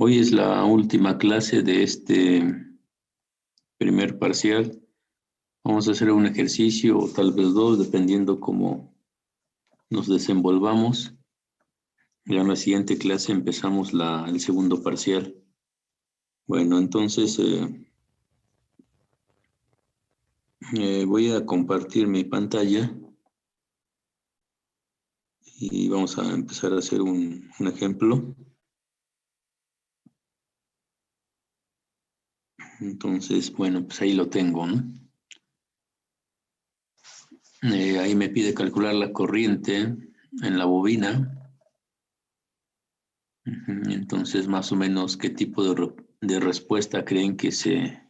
Hoy es la última clase de este primer parcial. Vamos a hacer un ejercicio o tal vez dos, dependiendo cómo nos desenvolvamos. Ya en la siguiente clase empezamos el segundo parcial. Bueno, entonces voy a compartir mi pantalla y vamos a empezar a hacer un ejemplo. Entonces, bueno, pues ahí lo tengo, ¿no? Ahí me pide calcular la corriente en la bobina. Entonces, más o menos, ¿qué tipo de respuesta creen que será?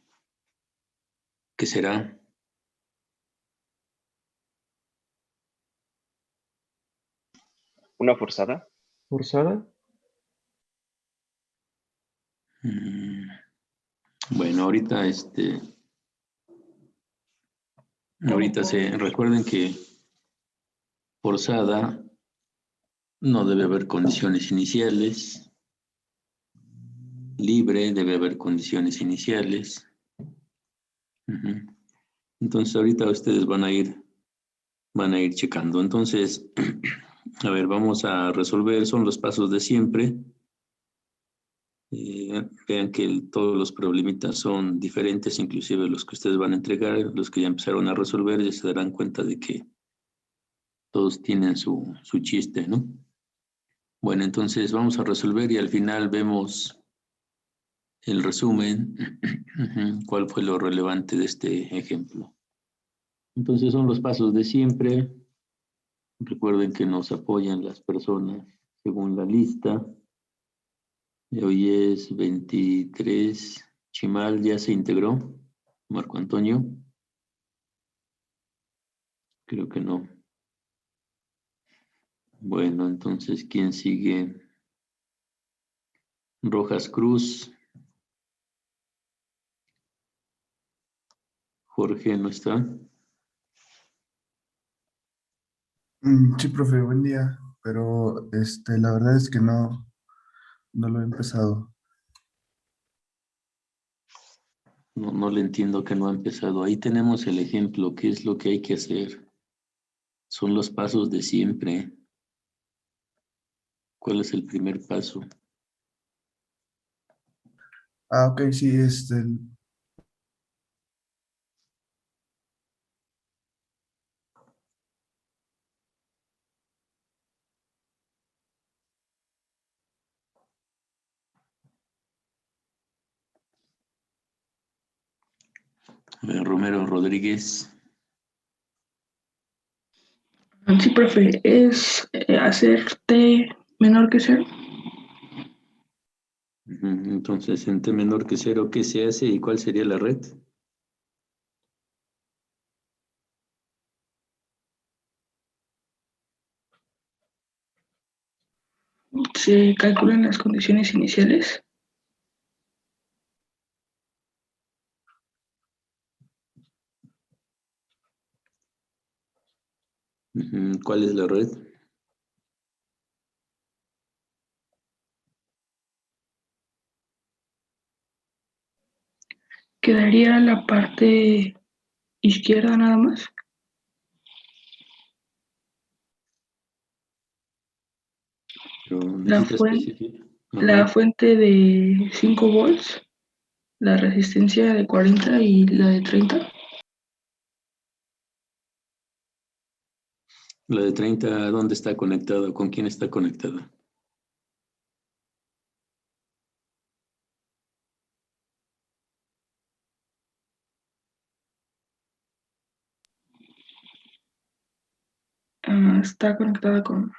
¿Una forzada? ¿Forzada? Bueno, ahorita recuerden que forzada no debe haber condiciones iniciales, libre debe haber condiciones iniciales. Entonces ahorita ustedes van a ir checando. Entonces, a ver, vamos a resolver, son los pasos de siempre. Vean que todos los problemitas son diferentes, inclusive los que ustedes van a entregar, los que ya empezaron a resolver, ya se darán cuenta de que todos tienen su chiste, ¿no? Bueno, entonces vamos a resolver y al final vemos el resumen, cuál fue lo relevante de este ejemplo. Entonces son los pasos de siempre. Recuerden que nos apoyan las personas según la lista. Hoy es 23. Chimal ya se integró. Marco Antonio. Creo que no. Bueno, entonces, ¿quién sigue? Rojas Cruz. Jorge no está. Sí, profe, buen día. Pero la verdad es que no lo he empezado. No le entiendo que no ha empezado. Ahí tenemos el ejemplo. ¿Qué es lo que hay que hacer? Son los pasos de siempre. ¿Cuál es el primer paso? Ah, ok, sí, Romero Rodríguez. Sí, profe, es hacer T menor que 0. Entonces, en T menor que 0, ¿qué se hace y cuál sería la red? Se calculan las condiciones iniciales. ¿Cuál es la red? Quedaría la parte izquierda nada más. Pero necesita especificar. La fuente de 5 volts, la resistencia de 40 y la de 30. La de 30, ¿dónde está conectada? ¿Con quién está conectada? Está conectada con...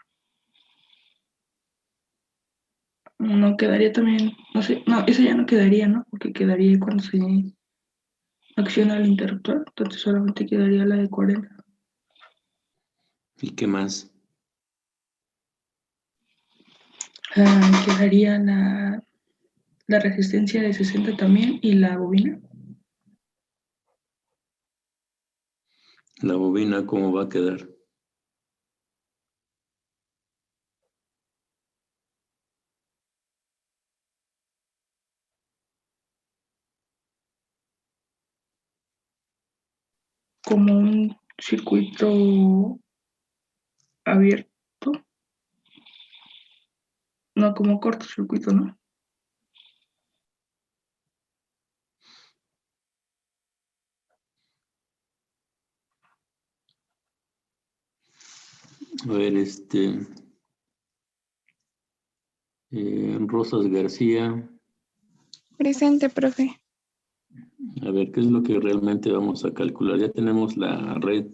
No quedaría también, no sé, no, esa ya no quedaría, ¿no? Porque quedaría cuando se acciona el interruptor, entonces solamente quedaría la de 40. ¿Y qué más? Quedaría la resistencia de 60 también y la bobina. La bobina, ¿cómo va a quedar? como un circuito abierto, no como cortocircuito, ¿no? A ver, Rosas García, Presente, profe. a ver, ¿qué es lo que realmente vamos a calcular? Ya tenemos la red.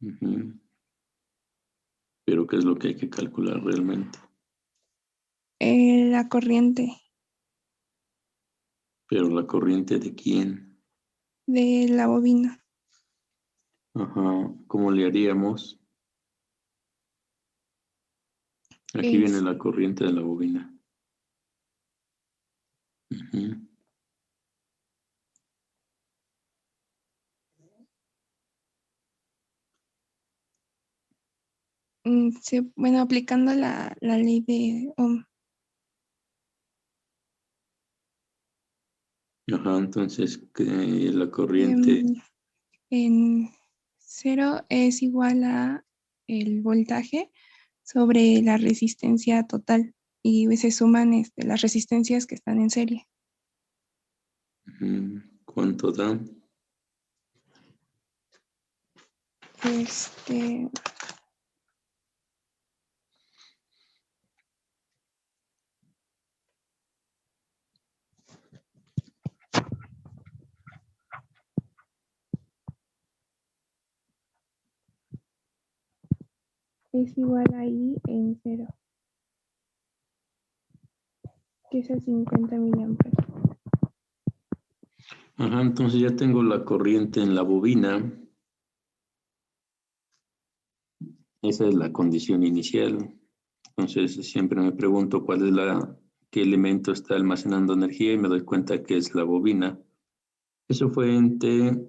Ujú. Pero ¿qué es lo que hay que calcular realmente? La corriente Pero la corriente de quién. de la bobina. Ajá, ¿cómo le haríamos? Aquí viene Es, la corriente de la bobina. Ujú. bueno, aplicando la ley de Ohm. Ajá, entonces que la corriente, em, en cero es igual a el voltaje sobre la resistencia total y se suman las resistencias que están en serie. ¿cuánto da? Este, es igual a I en cero, que es a 50 miliamperes. Ajá, entonces ya tengo la corriente en la bobina. Esa es la condición inicial. Entonces siempre me pregunto qué elemento está almacenando energía y me doy cuenta que es la bobina. Eso fue en T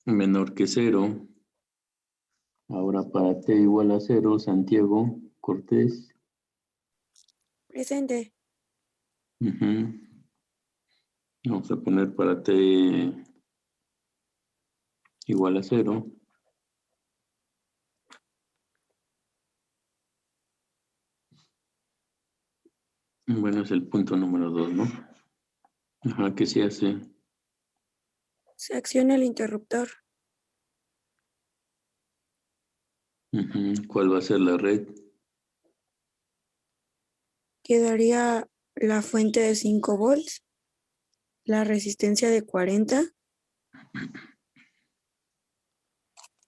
menor que cero. Ahora para T igual a cero, Santiago Cortés. Presente. Ujú. Vamos a poner para T igual a cero. Bueno, es el punto número 2, ¿no? Ajá, ¿qué se hace? Se acciona el interruptor. Ujú. ¿Cuál va a ser la red? Quedaría la fuente de 5 volts, la resistencia de 40,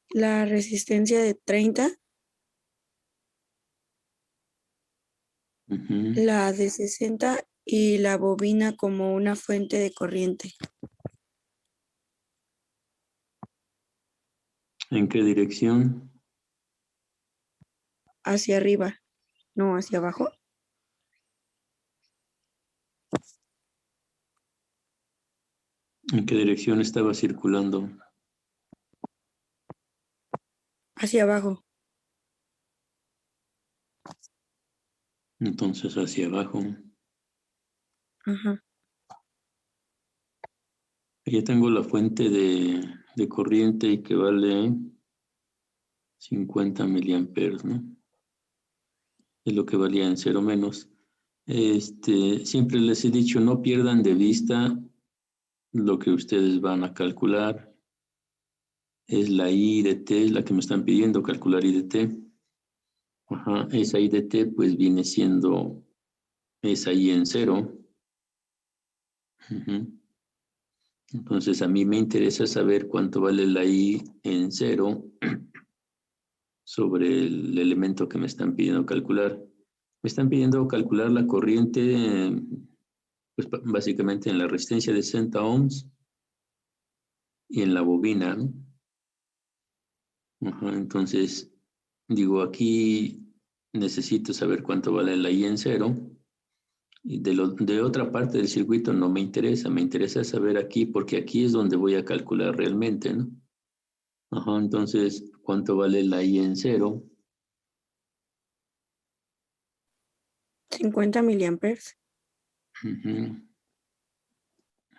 la resistencia de 30, Ujú. la de 60 y la bobina como una fuente de corriente. ¿En qué dirección? Hacia arriba, no hacia abajo. ¿En qué dirección estaba circulando? Hacia abajo. Entonces hacia abajo. Ajá. Ya tengo la fuente de corriente y que vale 50 miliamperes, ¿no? Es lo que valía en cero menos. Siempre les he dicho, no pierdan de vista lo que ustedes van a calcular. Es la I de T, la que me están pidiendo, calcular I de T. Ajá, esa I de T pues viene siendo esa I en cero. Ujú. Entonces a mí me interesa saber cuánto vale la I en cero sobre el elemento que me están pidiendo calcular. Me están pidiendo calcular la corriente, pues básicamente en la resistencia de 60 ohms y en la bobina, ¿no? Ajá, entonces, digo, aquí necesito saber cuánto vale la I en cero. Y de otra parte del circuito no me interesa saber aquí porque aquí es donde voy a calcular realmente, ¿no? Ajá, entonces, ¿cuánto vale la I en cero? 50 miliamperes. Ujú.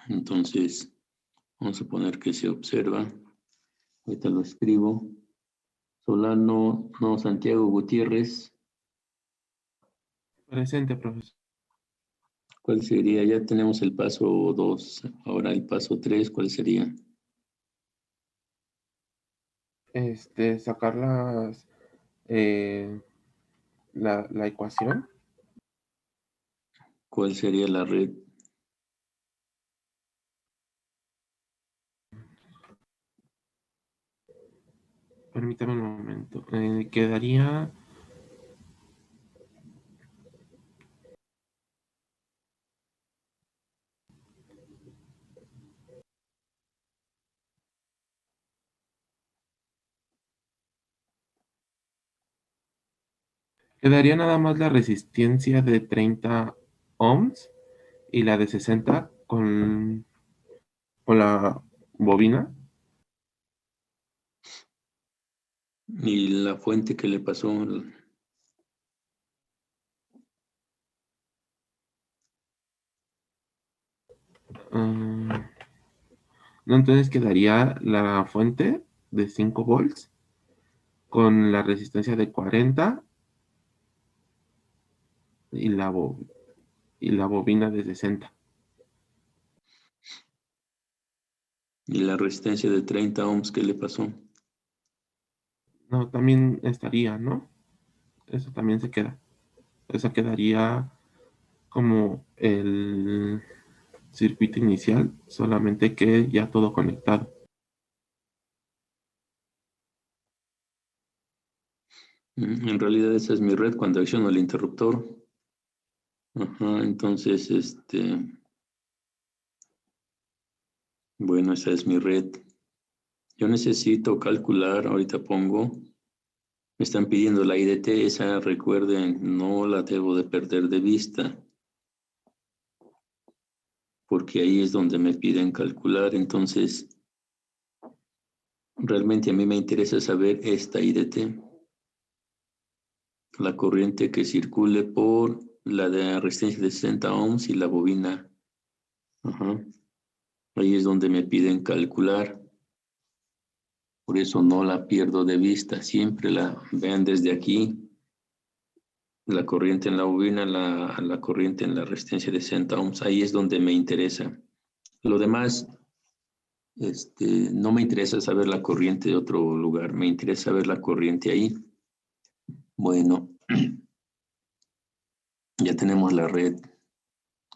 Entonces, Vamos a poner que se observa. Ahorita lo escribo. Solano, no, Santiago Gutiérrez. Presente, profesor. ¿Cuál sería? Ya tenemos el paso 2. Ahora el paso 3, ¿cuál sería? Sacar la ecuación. ¿Cuál sería la red? Permítame un momento. Quedaría nada más la resistencia de 30 ohms y la de 60 con la bobina. ¿Y la fuente que le pasó? No, entonces quedaría la fuente de 5 volts con la resistencia de 40 y la bobina de 60. ¿Y la resistencia de 30 ohms qué le pasó? No, también estaría, ¿no? Eso también se queda. Esa quedaría como el circuito inicial, solamente que ya todo conectado. En realidad esa es mi red cuando acciono el interruptor. Ajá, entonces, bueno, esa es mi red. Yo necesito calcular, ahorita pongo, me están pidiendo la IDT, esa recuerden, no la debo de perder de vista, porque ahí es donde me piden calcular, entonces, realmente a mí me interesa saber esta IDT, la corriente que circule por la de resistencia de 60 ohms y la bobina. Ajá. Ahí es donde me piden calcular. Por eso no la pierdo de vista. Siempre la vean desde aquí. La corriente en la bobina, la corriente en la resistencia de 60 ohms. Ahí es donde me interesa. Lo demás, no me interesa saber la corriente de otro lugar. Me interesa saber la corriente ahí. Bueno, ya tenemos la red.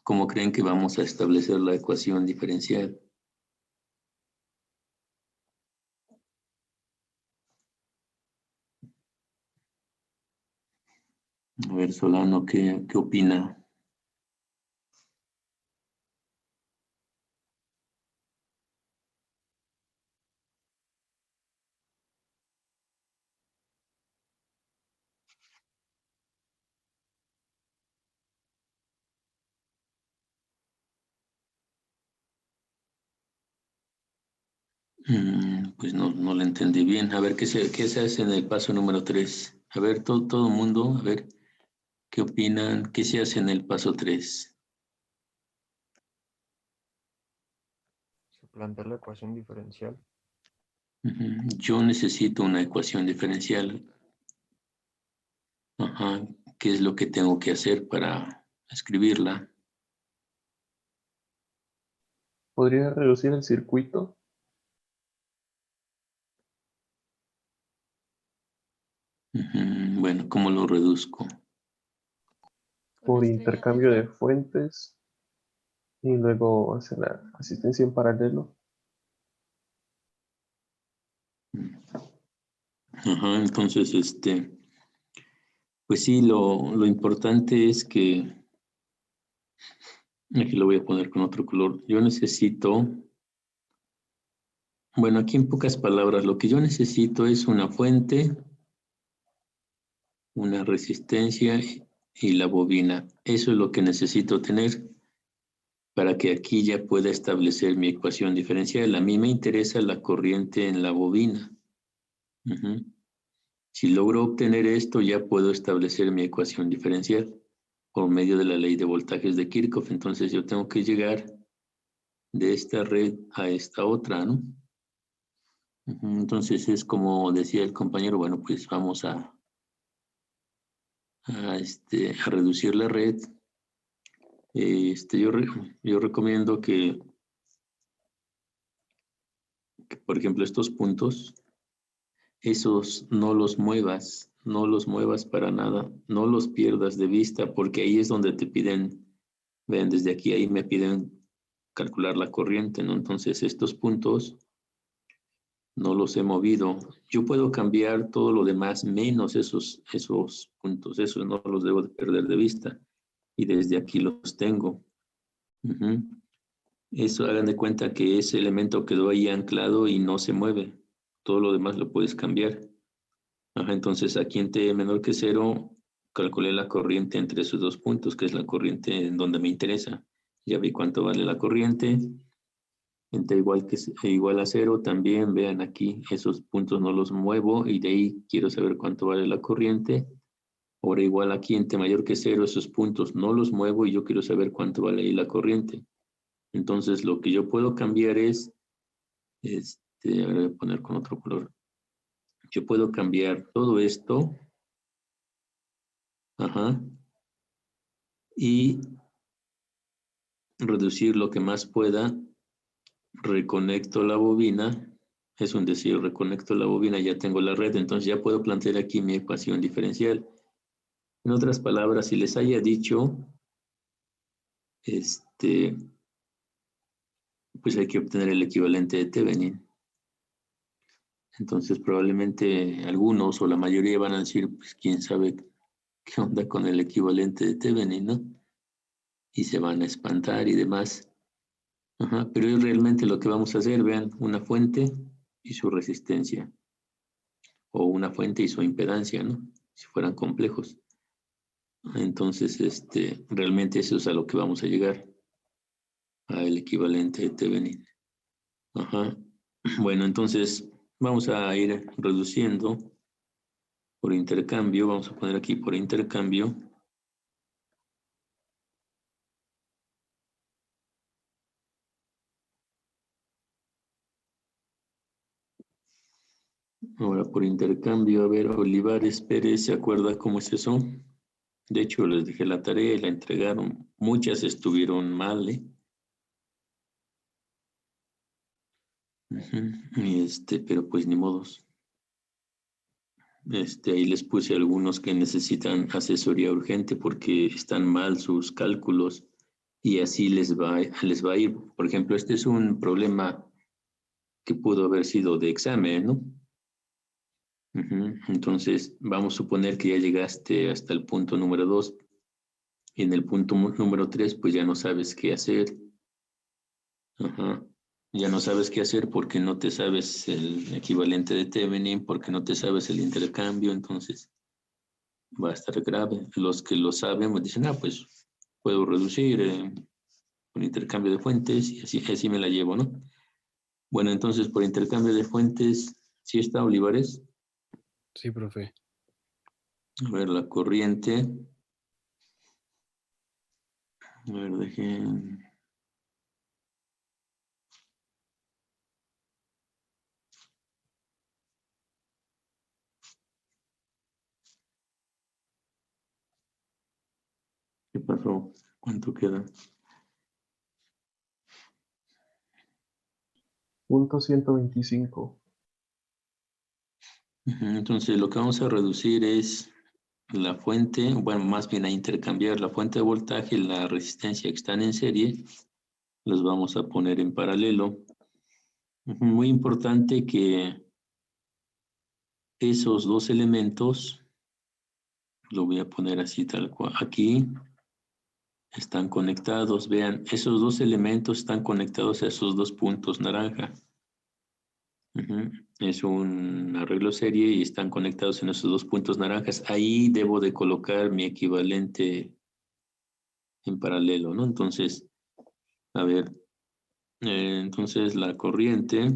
¿Cómo creen que vamos a establecer la ecuación diferencial? A ver, Solano, ¿qué opina? Pues no la entendí bien. A ver, ¿qué se hace en el paso número 3? A ver, todo mundo, a ver, ¿qué opinan? ¿Qué se hace en el paso 3? Se plantea la ecuación diferencial. Yo necesito una ecuación diferencial. Ajá. ¿Qué es lo que tengo que hacer para escribirla? ¿Podría reducir el circuito? Bueno, ¿cómo lo reduzco? Por intercambio de fuentes y luego hacer la asistencia en paralelo. Ajá, entonces, pues sí, lo importante es que, aquí lo voy a poner con otro color, yo necesito, bueno, aquí en pocas palabras, lo que yo necesito es una fuente, una resistencia y la bobina. Eso es lo que necesito tener para que aquí ya pueda establecer mi ecuación diferencial. A mí me interesa la corriente en la bobina. Si logro obtener esto, ya puedo establecer mi ecuación diferencial por medio de la ley de voltajes de Kirchhoff. Entonces yo tengo que llegar de esta red a esta otra, ¿no? Entonces es como decía el compañero, bueno, pues vamos a reducir la red. Yo recomiendo que, por ejemplo, estos puntos, esos no los muevas para nada, no los pierdas de vista, porque ahí es donde te piden, vean, desde aquí ahí me piden calcular la corriente, ¿no? Entonces estos puntos no los he movido. Yo puedo cambiar todo lo demás menos esos puntos, esos no los debo de perder de vista. Y desde aquí los tengo. Eso hagan de cuenta que ese elemento quedó ahí anclado y no se mueve. Todo lo demás lo puedes cambiar. Entonces aquí en T menor que 0 calculé la corriente entre esos dos puntos, que es la corriente en donde me interesa. Ya vi cuánto vale la corriente. En T igual a 0 también, vean aquí, esos puntos no los muevo y de ahí quiero saber cuánto vale la corriente. Ahora igual aquí en T mayor que 0, esos puntos no los muevo y yo quiero saber cuánto vale ahí la corriente. Entonces lo que yo puedo cambiar es, ahora voy a poner con otro color. Yo puedo cambiar todo esto, y reducir lo que más pueda. Reconecto la bobina, es un decir, reconecto la bobina, ya tengo la red, entonces ya puedo plantear aquí mi ecuación diferencial. En otras palabras, si les haya dicho, pues hay que obtener el equivalente de Thevenin. Entonces probablemente algunos o la mayoría van a decir, pues quién sabe qué onda con el equivalente de Thevenin, ¿no? Y se van a espantar y demás. Pero es realmente lo que vamos a hacer, vean, una fuente y su resistencia. O una fuente y su impedancia, ¿no? Si fueran complejos. Entonces, realmente eso es a lo que vamos a llegar, al equivalente de Thevenin. Bueno, entonces vamos a ir reduciendo por intercambio. Vamos a poner aquí por intercambio. Ahora por intercambio, a ver, Olivares Pérez, ¿se acuerda cómo es eso? De hecho, les dejé la tarea y la entregaron. Muchas estuvieron mal, ¿eh? Pero pues ni modos. Ahí les puse algunos que necesitan asesoría urgente porque están mal sus cálculos y así les va a ir. Por ejemplo, este es un problema que pudo haber sido de examen, ¿no? Entonces, vamos a suponer que ya llegaste hasta el punto número 2 y en el punto número 3 pues ya no sabes qué hacer. Ya no sabes qué hacer porque no te sabes el equivalente de Thevenin, porque no te sabes el intercambio, entonces va a estar grave. Los que lo saben pues dicen, pues puedo reducir con intercambio de fuentes y así me la llevo, ¿no? Bueno, entonces por intercambio de fuentes, ¿sí está, Olivares? Sí, profe. A ver, la corriente. A ver, dejen. ¿Qué pasó? ¿Cuánto queda? Punto 125. Entonces lo que vamos a reducir es la fuente, bueno, más bien a intercambiar la fuente de voltaje y la resistencia que están en serie, los vamos a poner en paralelo. Muy importante que esos dos elementos, lo voy a poner así tal cual, aquí están conectados, vean, esos dos elementos están conectados a esos dos puntos naranja. Es un arreglo serie y están conectados en esos dos puntos naranjas. Ahí debo de colocar mi equivalente en paralelo, ¿no? Entonces, a ver, entonces la corriente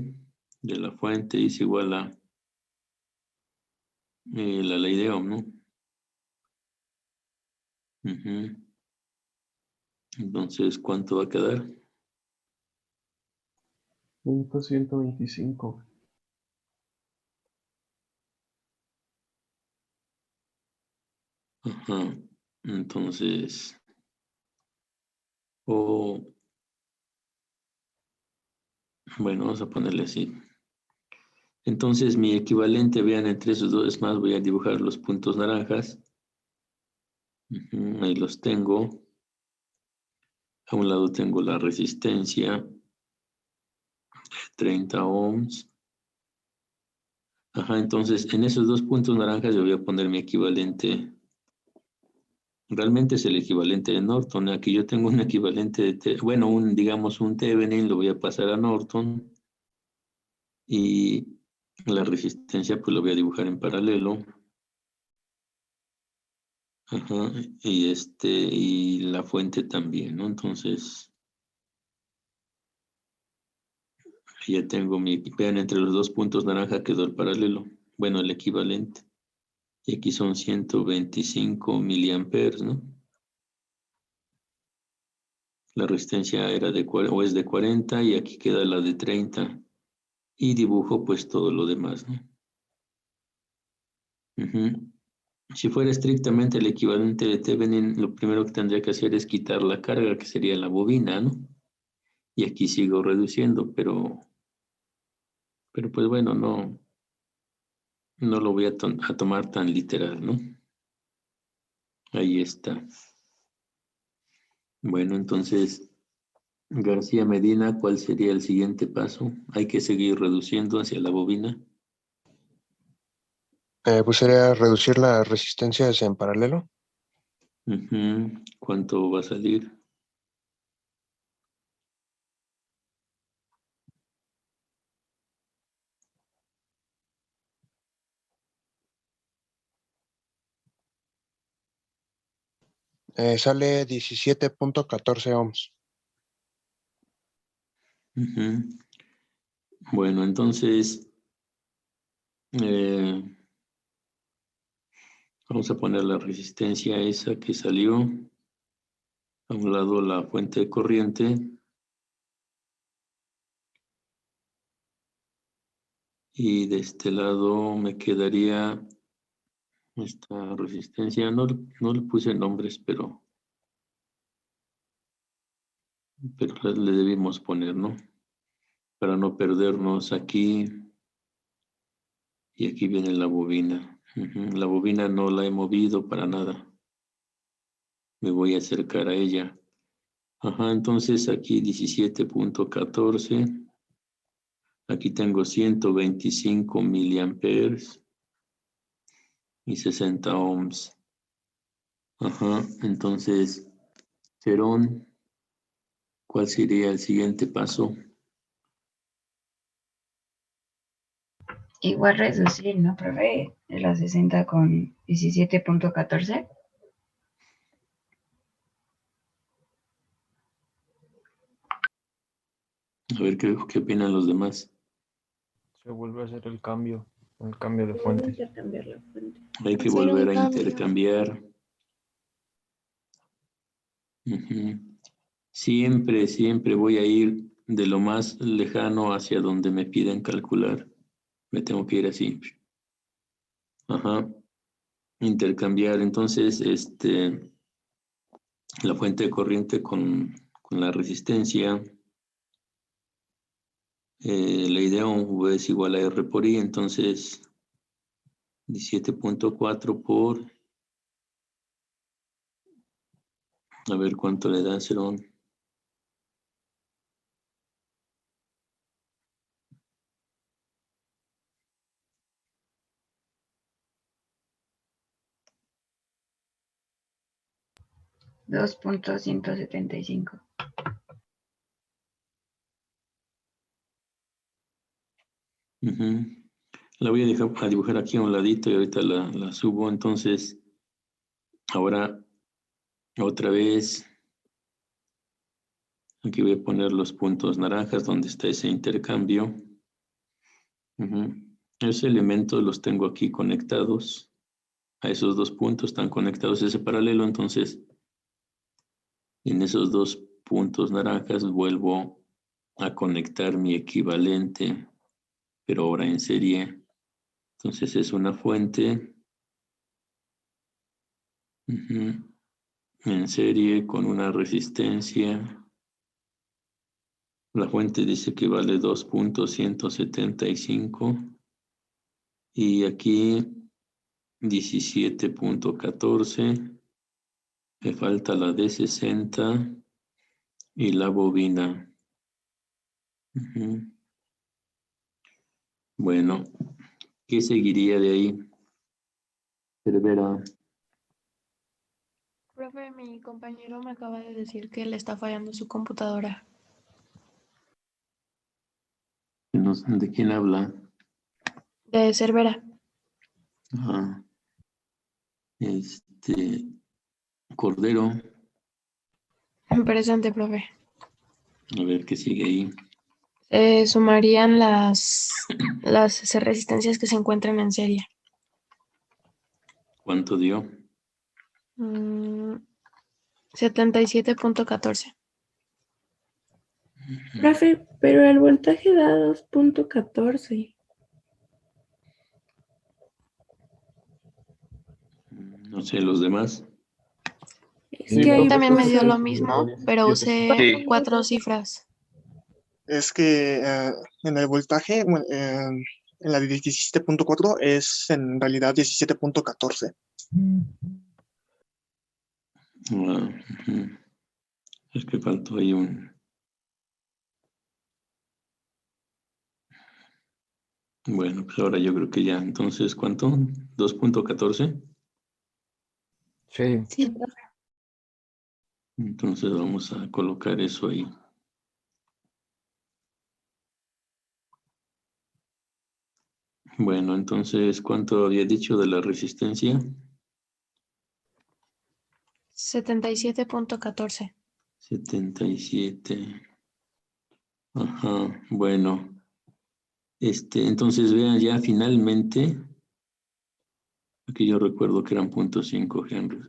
de la fuente es igual a la ley de Ohm, ¿no? Entonces, ¿cuánto va a quedar? Punto 125. Ajá. Entonces, o bueno, vamos a ponerle así. Entonces, mi equivalente, vean, entre esos dos, es más, voy a dibujar los puntos naranjas. Ahí los tengo. A un lado tengo la resistencia, 30 ohms. Ajá, entonces, en esos dos puntos naranjas yo voy a poner mi equivalente. Realmente es el equivalente de Norton. Aquí yo tengo un equivalente de, bueno, digamos un Thevenin, lo voy a pasar a Norton. Y la resistencia, pues lo voy a dibujar en paralelo. Ajá, y la fuente también, ¿no? Entonces, ya tengo vean, entre los dos puntos naranja quedó el paralelo. Bueno, el equivalente. Y aquí son 125 miliamperes, ¿no? La resistencia era o es de 40 y aquí queda la de 30. Y dibujo pues todo lo demás, ¿no? Si fuera estrictamente el equivalente de Thevenin, lo primero que tendría que hacer es quitar la carga, que sería la bobina, ¿no? Y aquí sigo reduciendo, pero pues bueno, no lo voy a tomar tan literal, ¿no? Ahí está. Bueno, entonces, García Medina, ¿cuál sería el siguiente paso? Hay que seguir reduciendo hacia la bobina. Pues sería reducir las resistencias en paralelo. ¿Cuánto va a salir? Sale 17.14 ohms. Bueno, entonces, vamos a poner la resistencia esa que salió. A un lado la fuente de corriente. Y de este lado me quedaría esta resistencia. No le puse nombres, pero le debimos poner, ¿no? Para no perdernos aquí. Y aquí viene la bobina. La bobina no la he movido para nada. Me voy a acercar a ella. Ajá, entonces aquí 17.14. Aquí tengo 125 miliamperes y 60 ohms. Ajá, entonces, Cerón, ¿cuál sería el siguiente paso? Igual reducir, ¿no, profe? La 60 con 17.14. A ver qué opinan los demás. Se vuelve a hacer el cambio de fuente. Intercambiar la fuente. Hay que Hacer un volver a cambio. intercambiar. Siempre voy a ir de lo más lejano hacia donde me piden calcular. Me tengo que ir así. Ajá. Intercambiar. Entonces, la fuente de corriente con la resistencia. La idea V es igual a R por I. Entonces, 17.4 por... A ver cuánto le da Cerón. $2.175. La voy a dejar a dibujar aquí a un ladito y ahorita la subo. Entonces, ahora otra vez, aquí voy a poner los puntos naranjas donde está ese intercambio. Esos elementos los tengo aquí conectados. A esos dos puntos están conectados ese paralelo. Entonces, en esos dos puntos naranjas vuelvo a conectar mi equivalente, pero ahora en serie. Entonces es una fuente en serie con una resistencia. La fuente dice que vale 2.175 y aquí 17.14. Me falta la de 60 y la bobina. Bueno, ¿qué seguiría de ahí? Cervera. Profe, mi compañero me acaba de decir que le está fallando su computadora. ¿De quién habla? De Cervera. Ajá. Cordero. Presente, profe. A ver qué sigue ahí. Sumarían las resistencias que se encuentran en serie. ¿Cuánto dio? 77.14. Profe, pero el voltaje da 2.14. No sé, los demás. Es Sí, que hay También me profe, dio lo cosas. mismo, 17. pero usé Sí. 4 cifras. Es que en el voltaje, bueno, en la de 17.4 es en realidad 17.14. Es que faltó ahí un... Bueno, pues ahora yo creo que ya. Entonces, ¿cuánto? 2.14. Sí. Sí, profe. Entonces vamos a colocar eso ahí. Bueno, entonces, ¿cuánto había dicho de la resistencia? 77.14. 77. Ajá, bueno. Entonces vean ya finalmente, aquí yo recuerdo que eran 0.5 Henry.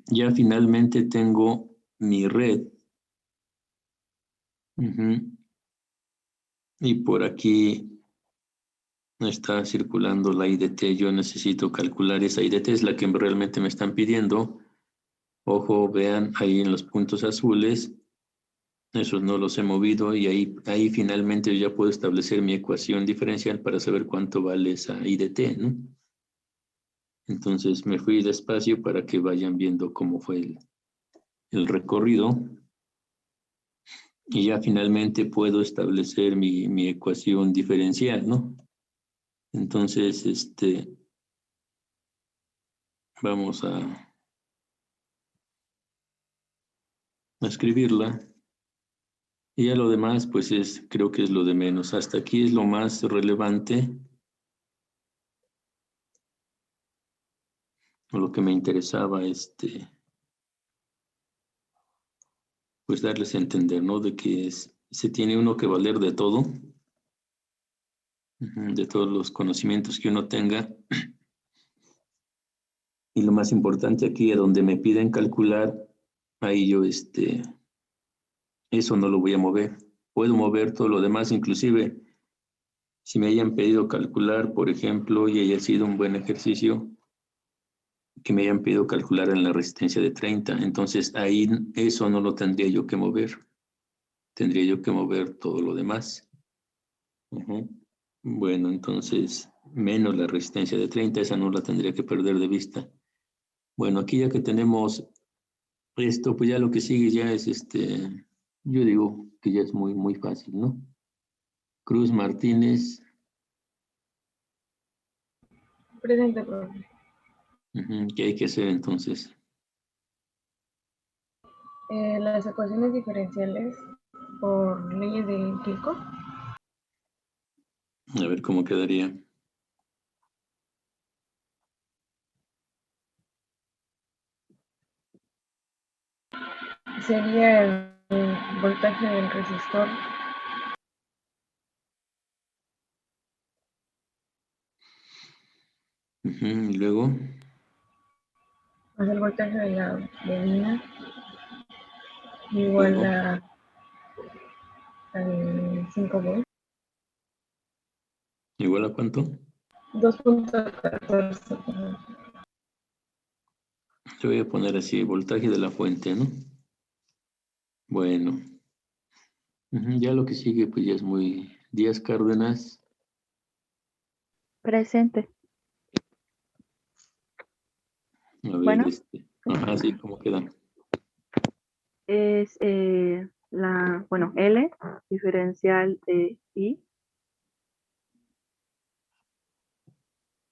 Ya finalmente tengo mi red. Y por aquí está circulando la IDT. Yo necesito calcular esa IDT, es la que realmente me están pidiendo. Ojo, vean ahí en los puntos azules. Esos no los he movido y ahí finalmente yo ya puedo establecer mi ecuación diferencial para saber cuánto vale esa IDT, ¿no? Entonces me fui despacio para que vayan viendo cómo fue el recorrido. Y ya finalmente puedo establecer mi ecuación diferencial, ¿no? Entonces, vamos a escribirla. Y ya lo demás, pues creo que es lo de menos. Hasta aquí es lo más relevante, o lo que me interesaba, pues darles a entender, ¿no? De que se tiene uno que valer de todo, de todos los conocimientos que uno tenga. Y lo más importante aquí, a donde me piden calcular, ahí yo, eso no lo voy a mover. Puedo mover todo lo demás, inclusive si me hayan pedido calcular, por ejemplo, y haya sido un buen ejercicio, que me hayan pedido calcular en la resistencia de 30. Entonces ahí eso no lo tendría yo que mover. Tendría yo que mover todo lo demás. Bueno, entonces menos la resistencia de 30, esa no la tendría que perder de vista. Bueno, aquí ya que tenemos esto, pues ya lo que sigue ya es yo digo que ya es muy, muy fácil, ¿no? Cruz Martínez. Presente, profe. ¿Qué hay que hacer entonces? Las ecuaciones diferenciales por leyes de Kirchhoff. A ver cómo quedaría. Sería el voltaje del resistor Y luego, más el voltaje de la bobina igual luego, al 5 volts. ¿Igual a cuánto? 2.14, perdón. Yo voy a poner así, voltaje de la fuente, ¿no? Bueno. Ya lo que sigue, pues ya es muy... Díaz Cárdenas. Presente. A ver, Bueno. Ajá, sí, ¿cómo queda? Es L, diferencial de I,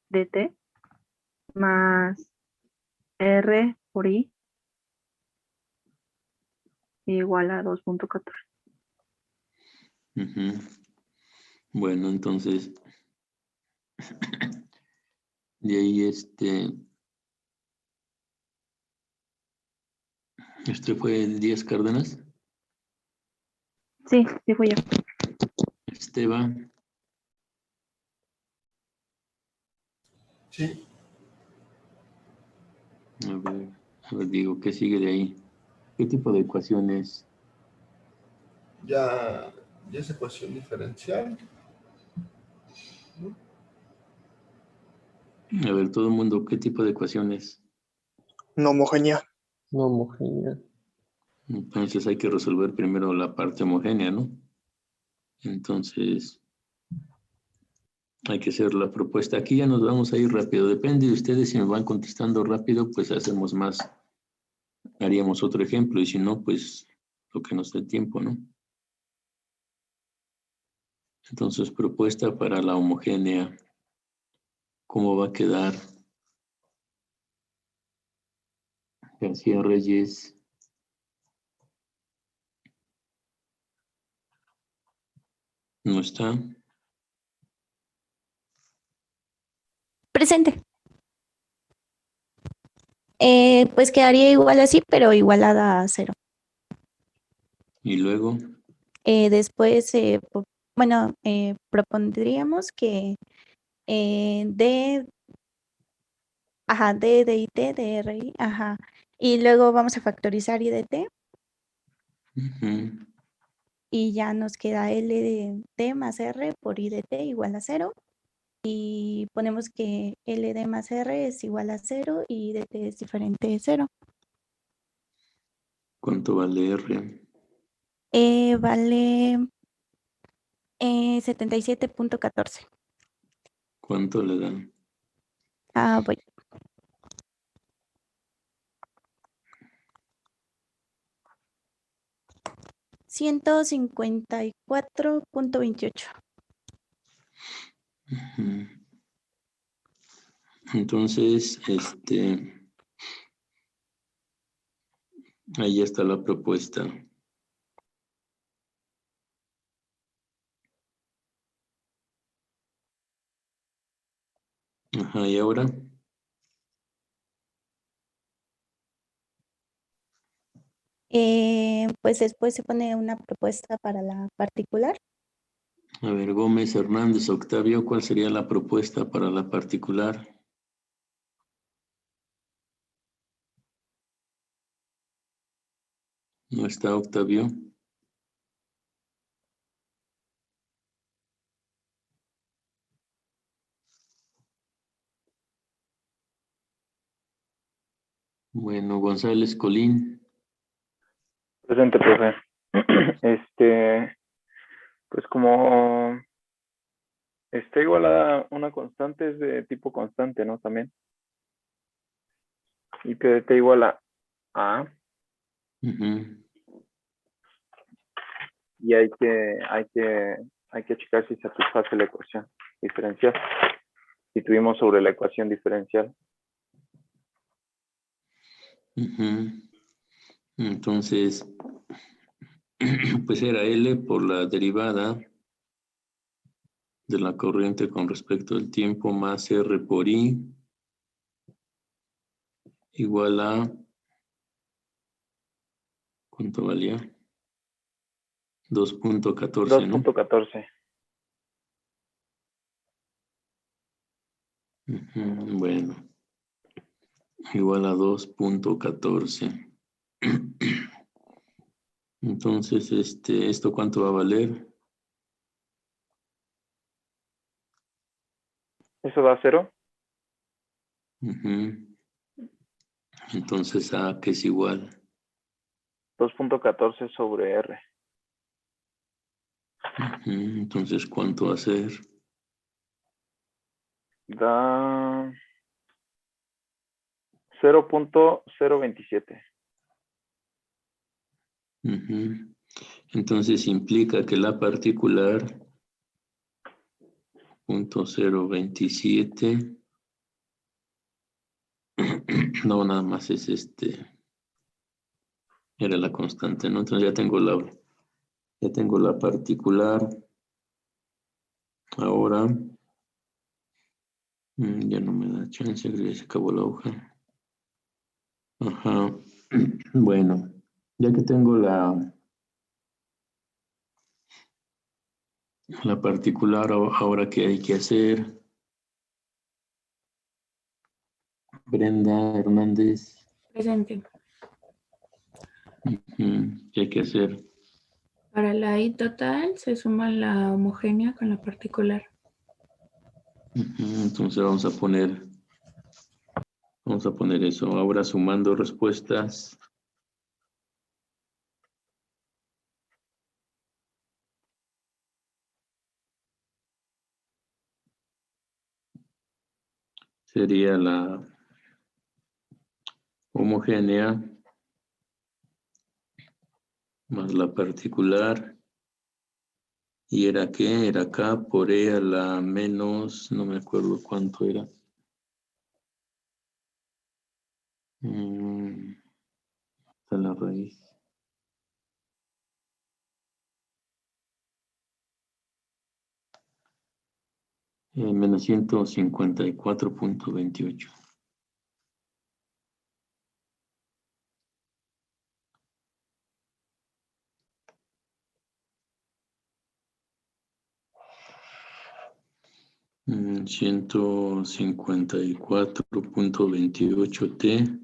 de T, más R por I, igual a 2.14. Bueno, entonces, de ahí fue Díaz Cárdenas. Sí, sí fui yo. Esteban. Sí. A ver, digo, ¿qué sigue de ahí? ¿Qué tipo de ecuaciones? Ya es ecuación diferencial. A ver, todo el mundo, ¿qué tipo de ecuaciones? No homogénea. No homogénea. Entonces hay que resolver primero la parte homogénea, ¿no? Entonces, hay que hacer la propuesta. Aquí ya nos vamos a ir rápido. Depende de ustedes, si me van contestando rápido, pues hacemos más. Haríamos otro ejemplo, y si no, pues lo que nos dé tiempo, ¿no? Entonces, propuesta para la homogénea. ¿Cómo va a quedar? García Reyes. ¿No está? Presente. Pues quedaría igual así, pero igualada a 0. Y luego, Después, propondríamos que D de IT, de RI, ajá. Y luego vamos a factorizar I de T y ya nos queda L de T más R por I de T igual a 0. Y ponemos que LD más R es igual a 0 y I de T es diferente de 0. ¿cuánto vale R? Vale 77.14. ¿Cuánto le dan? Voy. $154.28. Entonces, ahí está la propuesta. Ajá, ¿y ahora? Pues después se pone una propuesta para la particular. A ver, Gómez, Hernández, Octavio, ¿cuál sería la propuesta para la particular? ¿No está Octavio? Bueno, González Colín. Presente, profe. Pues como está igualada una constante, es de tipo constante, ¿no? También. Y que t igual a y hay que checar si satisface la ecuación diferencial. Si tuvimos sobre la ecuación diferencial. Entonces, pues era L por la derivada de la corriente con respecto al tiempo más R por I igual a, ¿cuánto valía? 2.14, ¿no? 2.14. Bueno, igual a 2.14. Entonces, ¿esto cuánto va a valer? ¿Eso da 0? Ujú. Entonces, A, que es igual. 2.14 sobre R. Ujú. Entonces, ¿cuánto va a ser? Da 0.027. Ujú. Entonces, implica que la particular 0.027 no, nada más es era la constante, ¿no? Entonces ya tengo la particular. Ahora, ya no me da chance, creo que se acabó la hoja. Ajá. Bueno, ya que tengo la particular, ahora ¿qué hay que hacer? Brenda Hernández. Presente. ¿Qué hay que hacer? Para la I total se suma la homogénea con la particular. Entonces vamos a poner eso. Ahora sumando respuestas. Sería la homogénea más la particular. ¿Y era qué? Era K por E a la menos, no me acuerdo cuánto era. Está la raíz. Menos 154.28. Mm, 154.28T.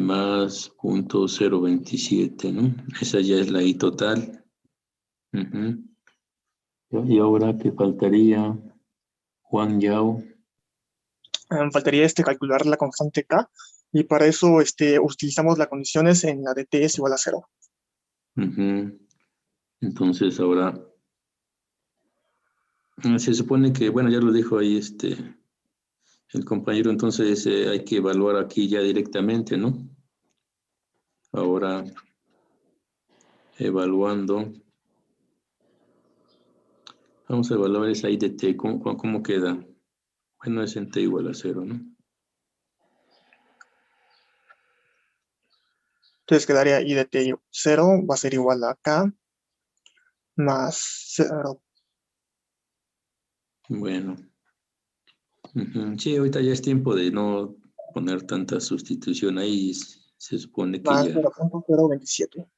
Más 0.027, ¿no? Esa ya es la I total. Y ahora, ¿qué faltaría? Juan Yao. Faltaría calcular la constante K, y para eso utilizamos las condiciones en la de T es igual a 0. Entonces ahora se supone que, bueno, ya lo dijo ahí el compañero, entonces hay que evaluar aquí ya directamente, ¿no? Ahora, evaluando, vamos a evaluar esa I de T, ¿cómo queda? Bueno, es en T igual a 0, ¿no? Entonces quedaría I de T 0 va a ser igual a K más 0. Bueno. Sí, ahorita ya es tiempo de no poner tanta sustitución ahí, se supone que Más ya. 0.027.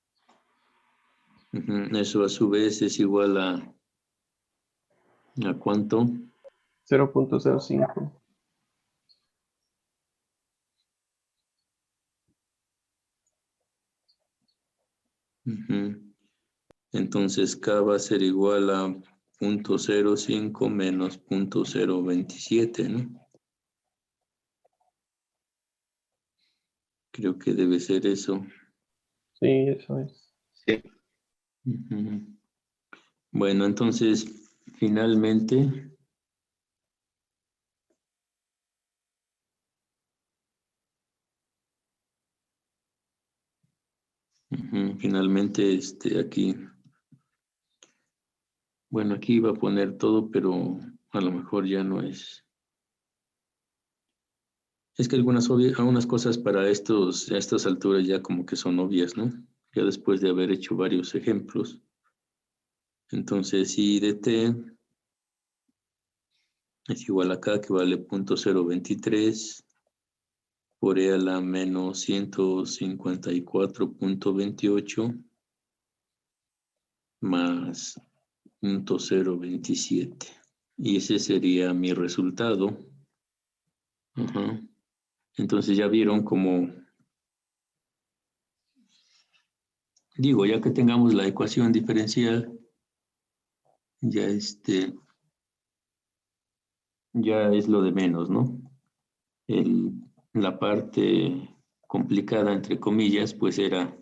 Eso a su vez es igual a ¿cuánto? 0.05. Entonces K va a ser igual a 0.05 menos 0.027, ¿no? Creo que debe ser eso. Sí, eso es. Sí. Bueno, entonces, finalmente, aquí, bueno, aquí iba a poner todo, pero a lo mejor ya no es. Es que algunas cosas para estas alturas ya como que son obvias, ¿no? Ya después de haber hecho varios ejemplos. Entonces, I de T es igual a K, que vale 0.023 por E a la menos 154.28 más 0.027. Y ese sería mi resultado. Entonces ya vieron cómo digo, ya que tengamos la ecuación diferencial, ya ya es lo de menos, ¿no? La parte complicada, entre comillas, pues era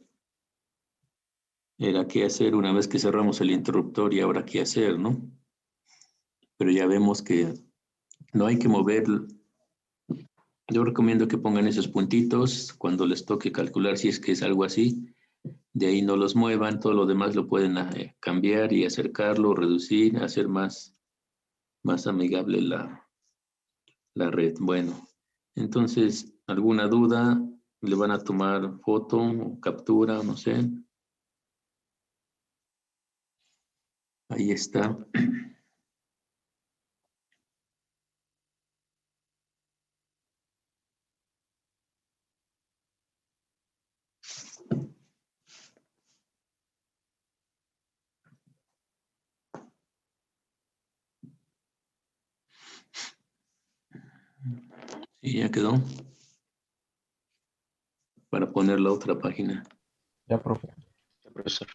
qué hacer una vez que cerramos el interruptor y ahora qué hacer, ¿no? Pero ya vemos que no hay que mover. Yo recomiendo que pongan esos puntitos cuando les toque calcular si es que es algo así. De ahí no los muevan, todo lo demás lo pueden cambiar y acercarlo, reducir, hacer más amigable la red. Bueno, entonces, ¿alguna duda? ¿Le van a tomar foto o captura? No sé. Ahí está. Sí, ya quedó. Para poner la otra página. Ya, profe. Ya, profesor.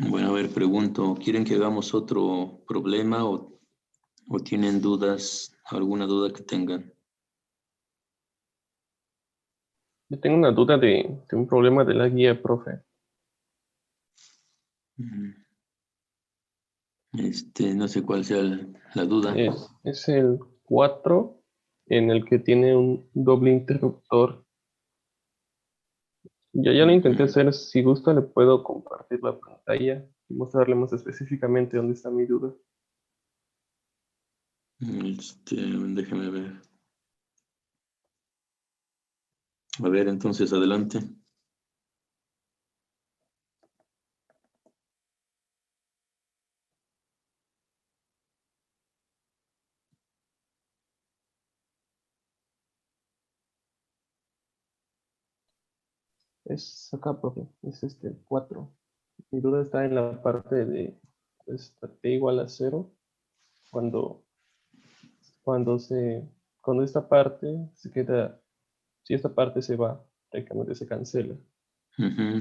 Bueno, a ver, pregunto, ¿quieren que hagamos otro problema o tienen dudas, alguna duda que tengan? Yo tengo una duda de un problema de la guía, profe. No sé cuál sea la duda. Es el 4 en el que tiene un doble interruptor. Yo ya lo intenté hacer, si gusta le puedo compartir la pantalla y mostrarle más específicamente dónde está mi duda. Déjeme ver. A ver, entonces, adelante. Es acá, profe, es el 4. Mi duda está en la parte de t igual a 0, cuando esta parte se queda, si esta parte se va, prácticamente se cancela.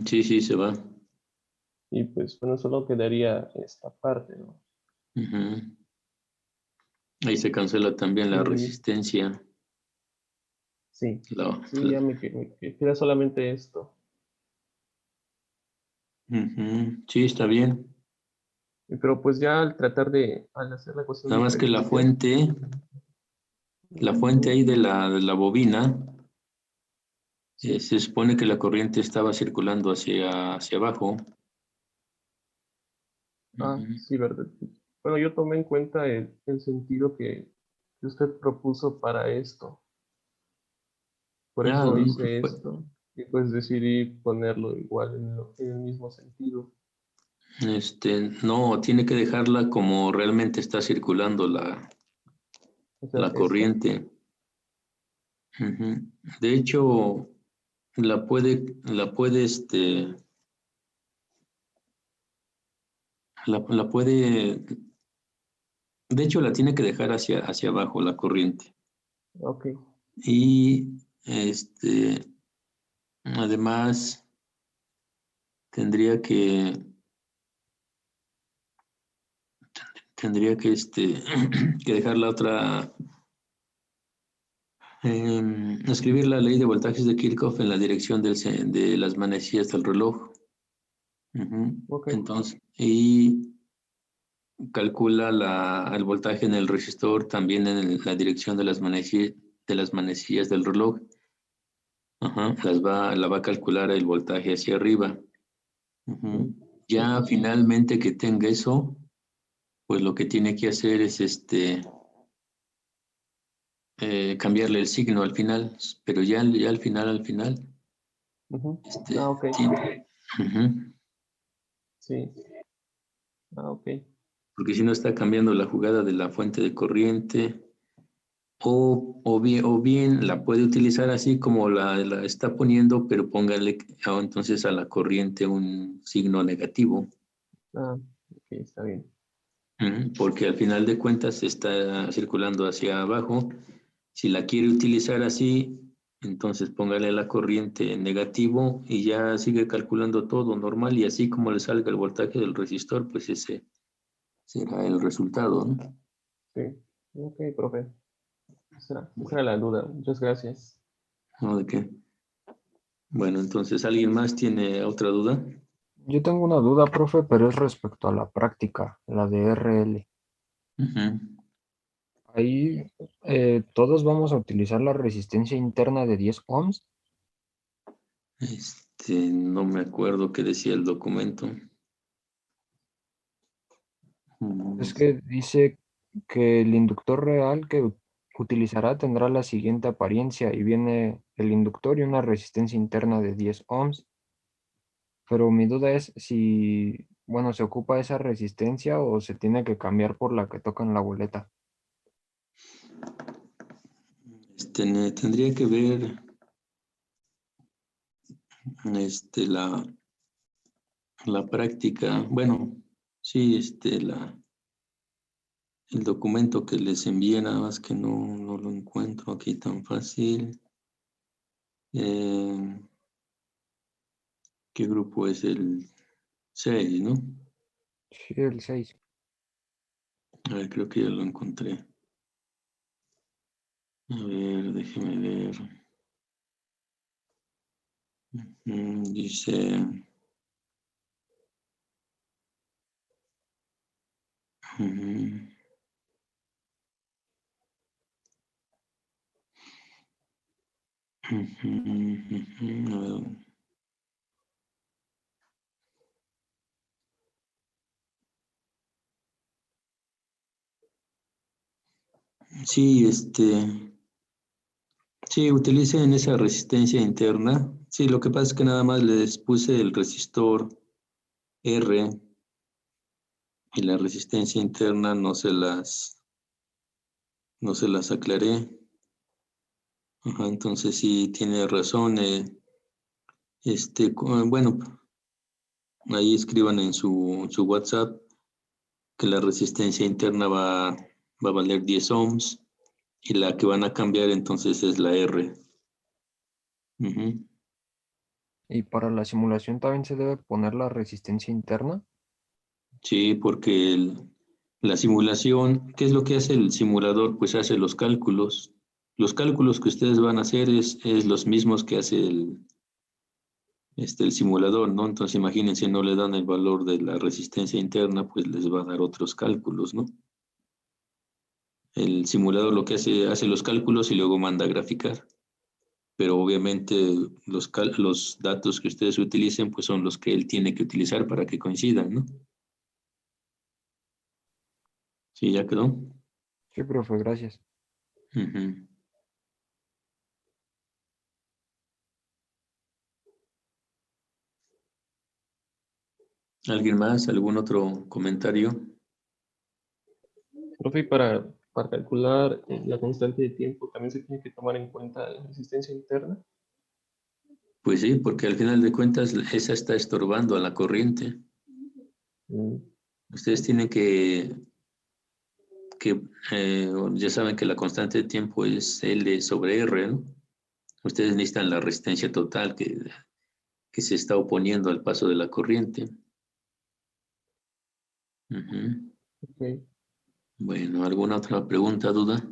Sí, sí, se va. Y pues, bueno, solo quedaría esta parte, ¿no? Ahí se cancela también la resistencia. Sí, ya me queda solamente esto. Sí, está bien. Pero pues ya al hacer la ecuación Nada más que la diferencial, fuente ahí de la bobina, se supone que la corriente estaba circulando hacia abajo. Sí, verdad. Bueno, yo tomé en cuenta el sentido que usted propuso para esto. Por eso hice esto. Y pues decidí ponerlo igual en el mismo sentido. No, tiene que dejarla como realmente está circulando la corriente. De hecho, la puede de hecho la tiene que dejar hacia abajo la corriente. Ok. Y además tendría que que dejar la otra, escribir la ley de voltajes de Kirchhoff en la dirección de las manecillas del reloj. Entonces, y calcula el voltaje en el resistor también en la dirección de las manecillas del reloj. La va a calcular el voltaje hacia arriba. Ya finalmente que tenga eso, pues lo que tiene que hacer es cambiarle el signo al final, pero ya al final. Ok. Sí. Ok. Porque si no está cambiando la jugada de la fuente de corriente, o bien la puede utilizar así como la está poniendo, pero póngale entonces a la corriente un signo negativo. Ah, ok, está bien. Porque al final de cuentas está circulando hacia abajo. Si la quiere utilizar así, entonces póngale la corriente en negativo y ya sigue calculando todo normal, y así como le salga el voltaje del resistor, pues ese será el resultado, ¿no? Sí, ok, profe. Esa era la duda. Muchas gracias. ¿No? ¿De qué? Bueno, entonces, ¿alguien más tiene otra duda? Yo tengo una duda, profe, pero es respecto a la práctica, la de RL. Ahí todos vamos a utilizar la resistencia interna de 10 ohms. No me acuerdo qué decía el documento. Es que dice que el inductor real que utilizará tendrá la siguiente apariencia y viene el inductor y una resistencia interna de 10 ohms. Pero mi duda es si, bueno, se ocupa esa resistencia o se tiene que cambiar por la que toca en la boleta. Tendría que ver la práctica. Bueno, sí, el documento que les envié, nada más que no lo encuentro aquí tan fácil. ¿Qué grupo es? El 6, ¿no? Sí, el 6. A ver, creo que ya lo encontré. A ver, déjeme ver. Dice... A ver. Sí, sí, utilicen esa resistencia interna. Sí, lo que pasa es que nada más les puse el resistor R y la resistencia interna no se las aclaré. Ajá, entonces sí tiene razón. Bueno, ahí escriban en su WhatsApp que la resistencia interna va a valer 10 ohms y la que van a cambiar entonces es la R. Y para la simulación también se debe poner la resistencia interna. Sí, porque la simulación, ¿qué es lo que hace el simulador? Pues hace los cálculos. Los cálculos que ustedes van a hacer es los mismos que hace el simulador, ¿no? Entonces imagínense, no le dan el valor de la resistencia interna, pues les va a dar otros cálculos, ¿no? El simulador lo que hace los cálculos y luego manda a graficar. Pero obviamente los datos que ustedes utilicen, pues son los que él tiene que utilizar para que coincidan, ¿no? ¿Sí, ya quedó? Sí, profe, gracias. ¿Alguien más? ¿Algún otro comentario? Profe, para calcular la constante de tiempo, ¿también se tiene que tomar en cuenta la resistencia interna? Pues sí, porque al final de cuentas esa está estorbando a la corriente. Ustedes tienen que ya saben que la constante de tiempo es L sobre R, ¿no? Ustedes necesitan la resistencia total que se está oponiendo al paso de la corriente. Okay. Bueno, ¿alguna otra pregunta, duda?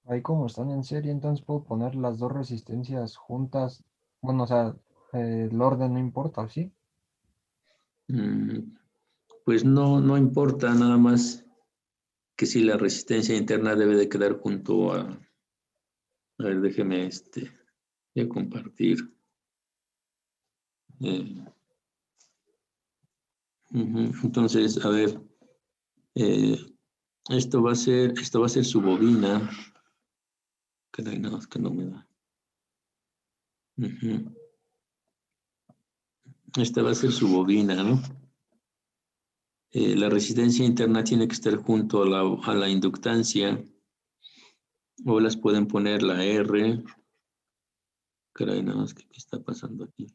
Ahí como están en serie, entonces puedo poner las dos resistencias juntas. Bueno, o sea, el orden no importa, ¿sí? Pues no importa, nada más que si la resistencia interna debe de quedar junto a... A ver, déjeme voy a compartir. Entonces, a ver, esto va a ser su bobina. Caray, nada más que no me da. Esta va a ser su bobina, ¿no? La resistencia interna tiene que estar junto a la inductancia, o las pueden poner la R. Caray, nada más que qué está pasando aquí.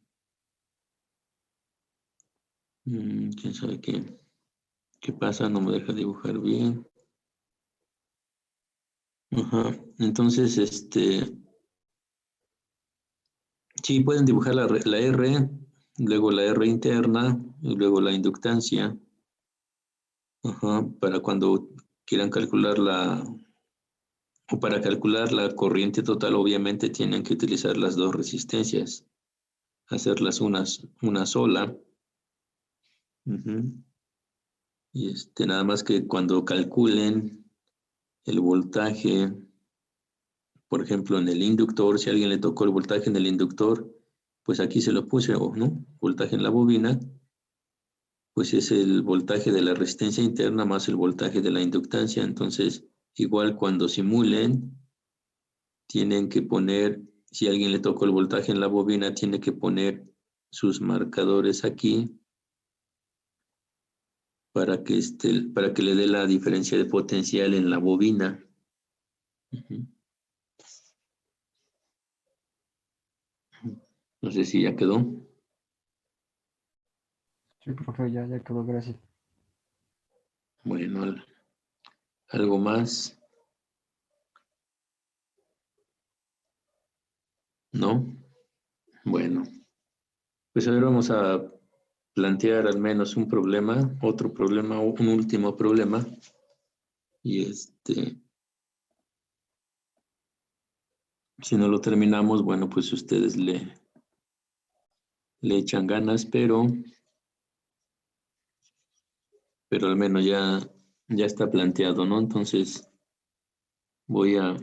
¿Quién sabe qué pasa? No me deja dibujar bien. Ajá. Entonces, sí, pueden dibujar la R, luego la R interna y luego la inductancia. Ajá. Para cuando quieran calcular o para calcular la corriente total, obviamente tienen que utilizar las dos resistencias, hacerlas una sola. Ujú. Y nada más que cuando calculen el voltaje, por ejemplo, en el inductor, si a alguien le tocó el voltaje en el inductor, pues aquí se lo puse, ¿no? Voltaje en la bobina, pues es el voltaje de la resistencia interna más el voltaje de la inductancia. Entonces, igual cuando simulen, tienen que poner, si a alguien le tocó el voltaje en la bobina, tiene que poner sus marcadores aquí para que le dé la diferencia de potencial en la bobina. Ujú. No sé si ya quedó. Sí, profe, ya quedó, gracias. Bueno, ¿algo más? ¿No? Bueno, pues ahora vamos a plantear al menos un problema, otro problema, un último problema. Y si no lo terminamos, bueno, pues ustedes le echan ganas, pero al menos ya está planteado, ¿no? Entonces voy a,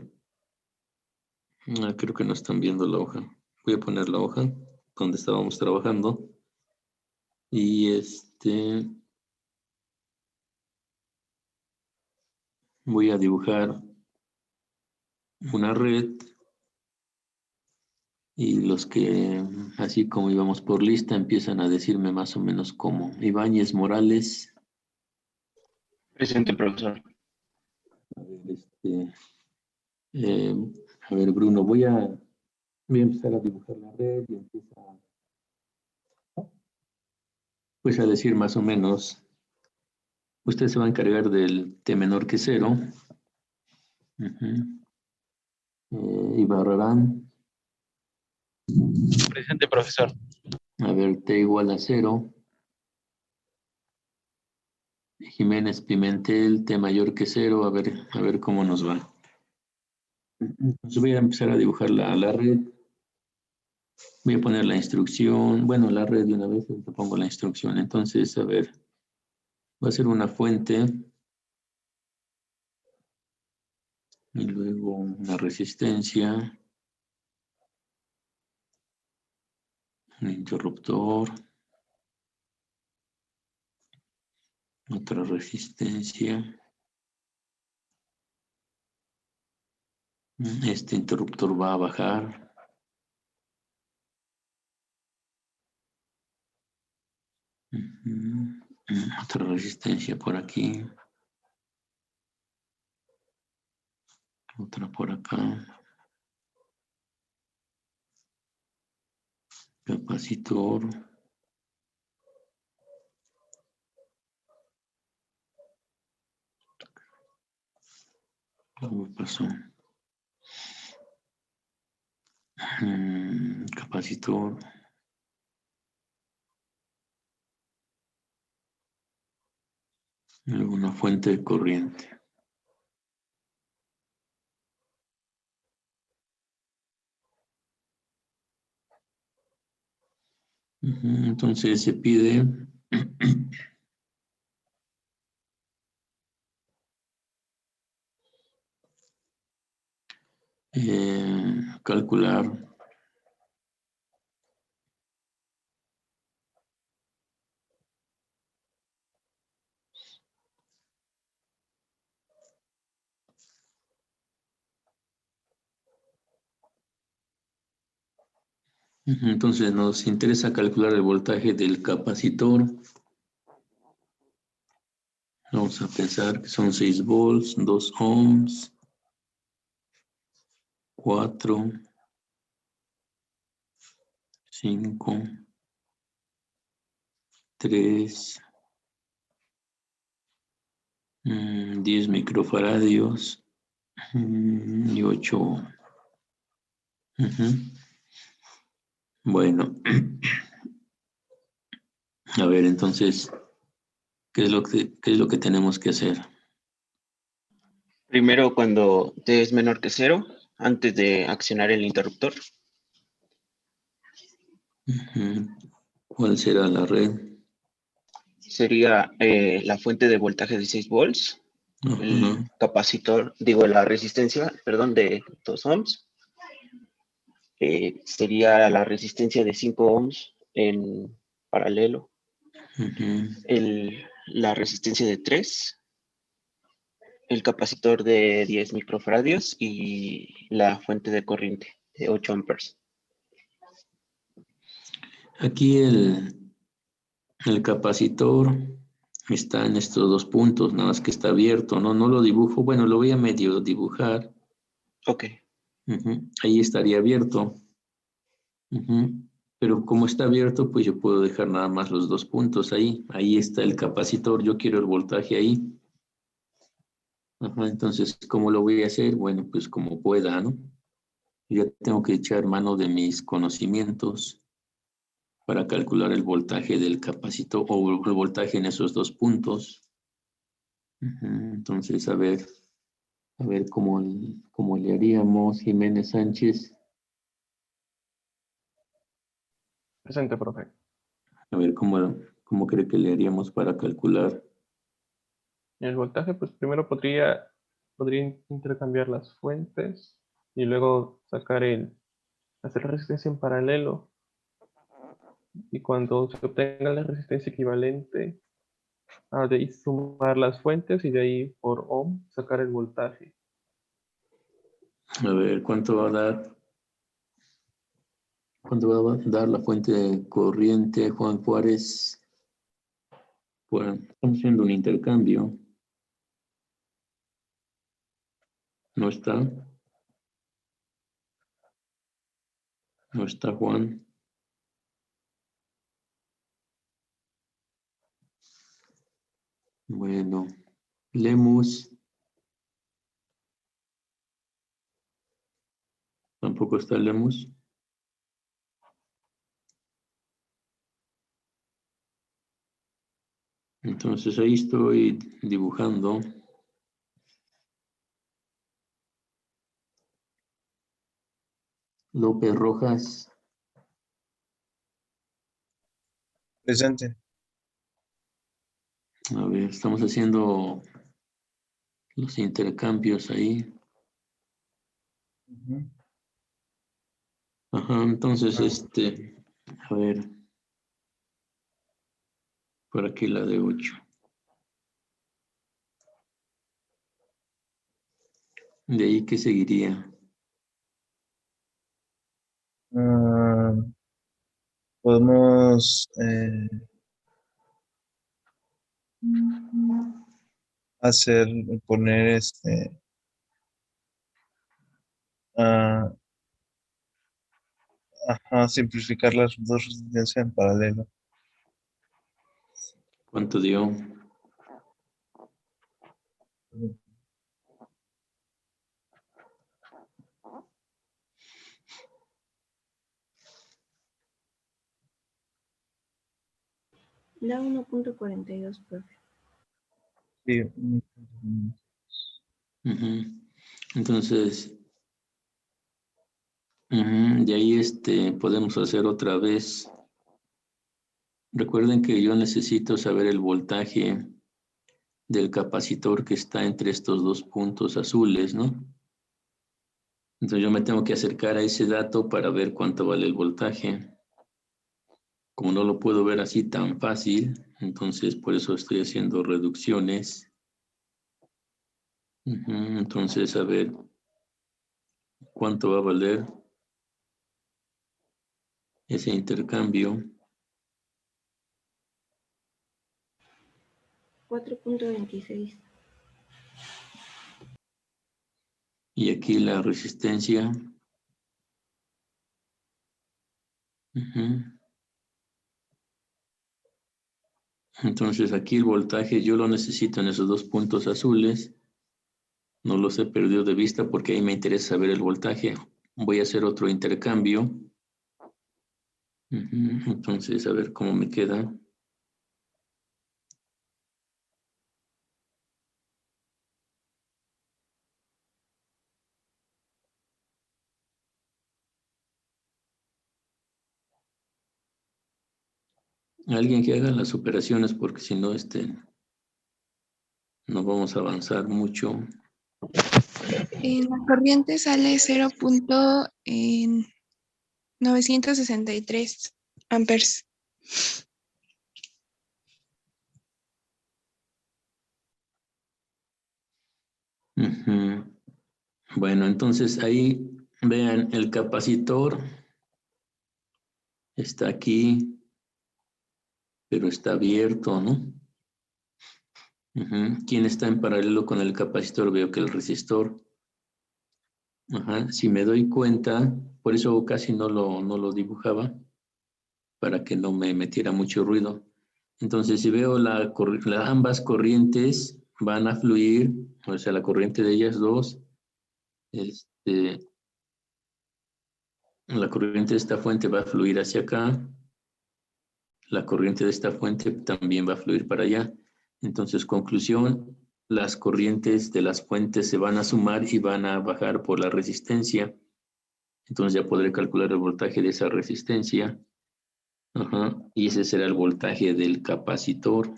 creo que no están viendo la hoja. Voy a poner la hoja donde estábamos trabajando. Y voy a dibujar una red. Y los que, así como íbamos por lista, empiezan a decirme más o menos cómo. Ibáñez Morales. Presente, profesor. Eh, a ver, Bruno, voy a empezar a dibujar la red y empieza pues a decir más o menos. Usted se va a encargar del T menor que 0. Ibarrarán. Presente, profesor. A ver, T igual a 0. Jiménez Pimentel, T mayor que 0. A ver cómo nos va. Entonces voy a empezar a dibujar la red. Voy a poner la instrucción. Bueno, la red de una vez, te pongo la instrucción. Entonces, a ver, va a ser una fuente. Y luego una resistencia. Un interruptor. Otra resistencia. Este interruptor va a bajar. Otra resistencia por aquí. Otra por acá. Capacitor. ¿Cómo pasó? Capacitor. Luego una fuente de corriente. Entonces se pide calcular Entonces nos interesa calcular el voltaje del capacitor. Vamos a pensar que son 6 volts, 2 ohms, 4, 5, 3, 10 microfaradios y 8. Bueno, a ver, entonces, ¿qué es lo que tenemos que hacer? Primero, cuando T es menor que 0, antes de accionar el interruptor. ¿Cuál será la red? Sería la fuente de voltaje de 6 volts, el capacitor, la resistencia, perdón, de 2 ohms. Sería la resistencia de 5 ohms en paralelo. La resistencia de 3, el capacitor de 10 microfaradios y la fuente de corriente de 8 amperes. Aquí el capacitor está en estos 2 puntos, nada más que está abierto, ¿no? No lo dibujo, bueno, lo voy a medio dibujar. Ok. Ahí estaría abierto. Pero como está abierto, pues yo puedo dejar nada más los 2 puntos ahí. Ahí está el capacitor, yo quiero el voltaje ahí. Entonces, ¿cómo lo voy a hacer? Bueno, pues como pueda, ¿no? Ya tengo que echar mano de mis conocimientos para calcular el voltaje del capacitor o el voltaje en esos 2 puntos. Entonces, a ver cómo le haríamos, Jiménez Sánchez. Presente, profe. A ver cómo cree que le haríamos para calcular. El voltaje, pues primero podría intercambiar las fuentes y luego hacer la resistencia en paralelo. Y cuando se obtenga la resistencia equivalente, de ahí sumar las fuentes y de ahí por ohm sacar el voltaje. A ver, ¿cuánto va a dar? ¿Cuánto va a dar la fuente de corriente, Juan Juárez? Bueno, estamos haciendo un intercambio. ¿No está? ¿No está Juan? Bueno, Lemus. Tampoco está Lemus. Entonces ahí estoy dibujando. López Rojas. Presente. A ver, estamos haciendo los intercambios ahí. Entonces, a ver, por aquí la de 8. De ahí, ¿qué seguiría? Podemos poner simplificar las 2 resistencias en paralelo. ¿Cuánto dio? Da 1.42, profe. Sí. Entonces, de ahí podemos hacer otra vez. Recuerden que yo necesito saber el voltaje del capacitor que está entre estos 2 puntos azules, ¿no? Entonces yo me tengo que acercar a ese dato para ver cuánto vale el voltaje. Como no lo puedo ver así tan fácil, entonces por eso estoy haciendo reducciones. Entonces, a ver, ¿cuánto va a valer? ese intercambio. 4.26. Y aquí la resistencia. Ujú. Entonces aquí el voltaje yo lo necesito en esos dos puntos azules. No los he perdido de vista porque ahí me interesa saber el voltaje. Voy a hacer otro intercambio. Ujú. Entonces, a ver cómo me queda. Alguien que haga las operaciones porque si no, no vamos a avanzar mucho. En la corriente sale 0.963 amperes. Ujú. Bueno, entonces ahí vean, el capacitor está aquí, pero está abierto, ¿no? Ujú. ¿Quién está en paralelo con el capacitor? Veo que el resistor. Ajá. Si me doy cuenta, por eso casi no lo dibujaba, para que no me metiera mucho ruido. Entonces, si veo ambas corrientes van a fluir, o sea, la corriente de ellas dos, la corriente de esta fuente va a fluir hacia acá, la corriente de esta fuente también va a fluir para allá. Entonces, conclusión, las corrientes de las fuentes se van a sumar y van a bajar por la resistencia. Entonces ya podré calcular el voltaje de esa resistencia. Ajá. Y ese será el voltaje del capacitor.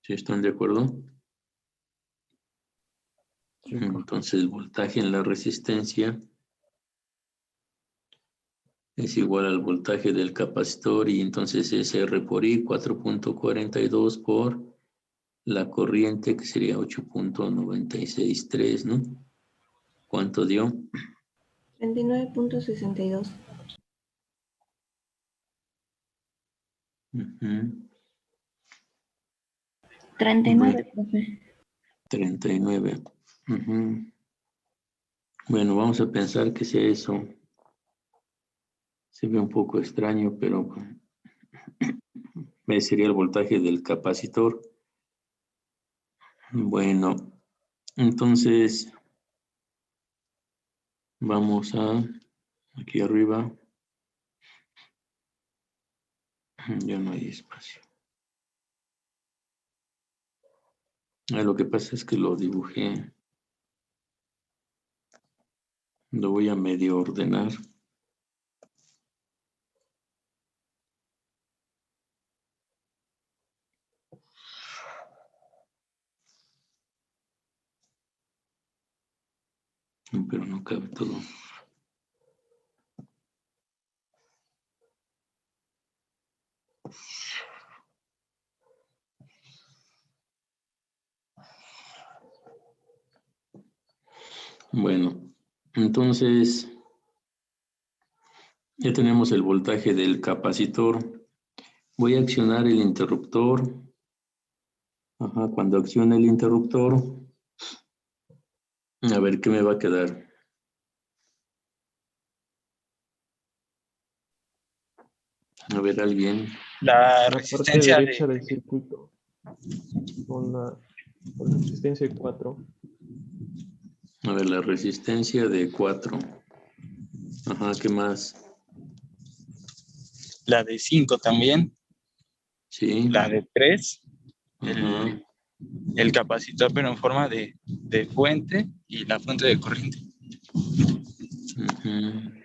¿Sí están de acuerdo? Sí, Entonces el voltaje en la resistencia es igual al voltaje del capacitor y entonces es R por I 4.42 por la corriente que sería 8.963, ¿no? ¿Cuánto dio? 29.62. Ujú. 39, profe. 39. Ujú. Bueno, vamos a pensar que sea eso. Se ve un poco extraño, pero sería el voltaje del capacitor. Bueno, entonces vamos a aquí arriba. Ya no hay espacio. Lo que pasa es que lo dibujé. Lo voy a medio ordenar. Pero no cabe todo. Bueno, entonces ya tenemos el voltaje del capacitor. Voy a accionar el interruptor. Ajá, cuando accione el interruptor, a ver qué me va a quedar. A ver, alguien. La parte derecha del circuito con la resistencia de 4. A ver, la resistencia de 4. Ajá, ¿qué más? La de 5 también. Sí. La de 3. Ajá. El capacitor, pero en forma de fuente y la fuente de corriente. Ujú.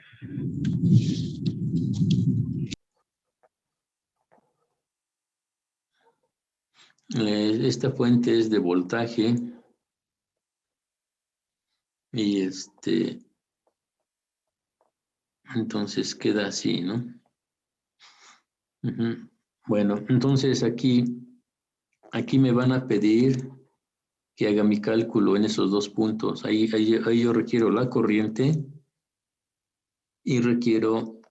Esta fuente es de voltaje y entonces queda así, ¿no? Ujú. Bueno, entonces aquí me van a pedir que haga mi cálculo en esos dos puntos. Ahí yo requiero la corriente y requiero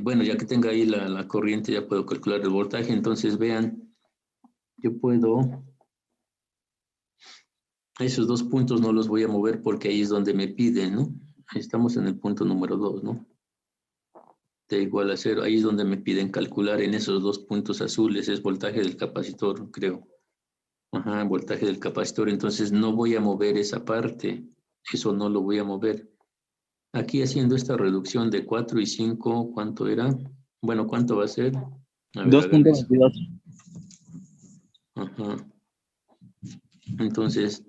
Bueno, ya que tenga ahí la corriente, ya puedo calcular el voltaje. Entonces, vean, yo puedo... Esos 2 puntos no los voy a mover porque ahí es donde me piden, ¿no? Ahí estamos en el punto número 2, ¿no? T igual a 0, ahí es donde me piden calcular en esos 2 puntos azules, es voltaje del capacitor, creo. Ajá, voltaje del capacitor, entonces no voy a mover esa parte, eso no lo voy a mover. Aquí haciendo esta reducción de 4 y 5, ¿cuánto era? Bueno, ¿cuánto va a ser? A ver, hagan eso. 2.22. Ajá. Entonces,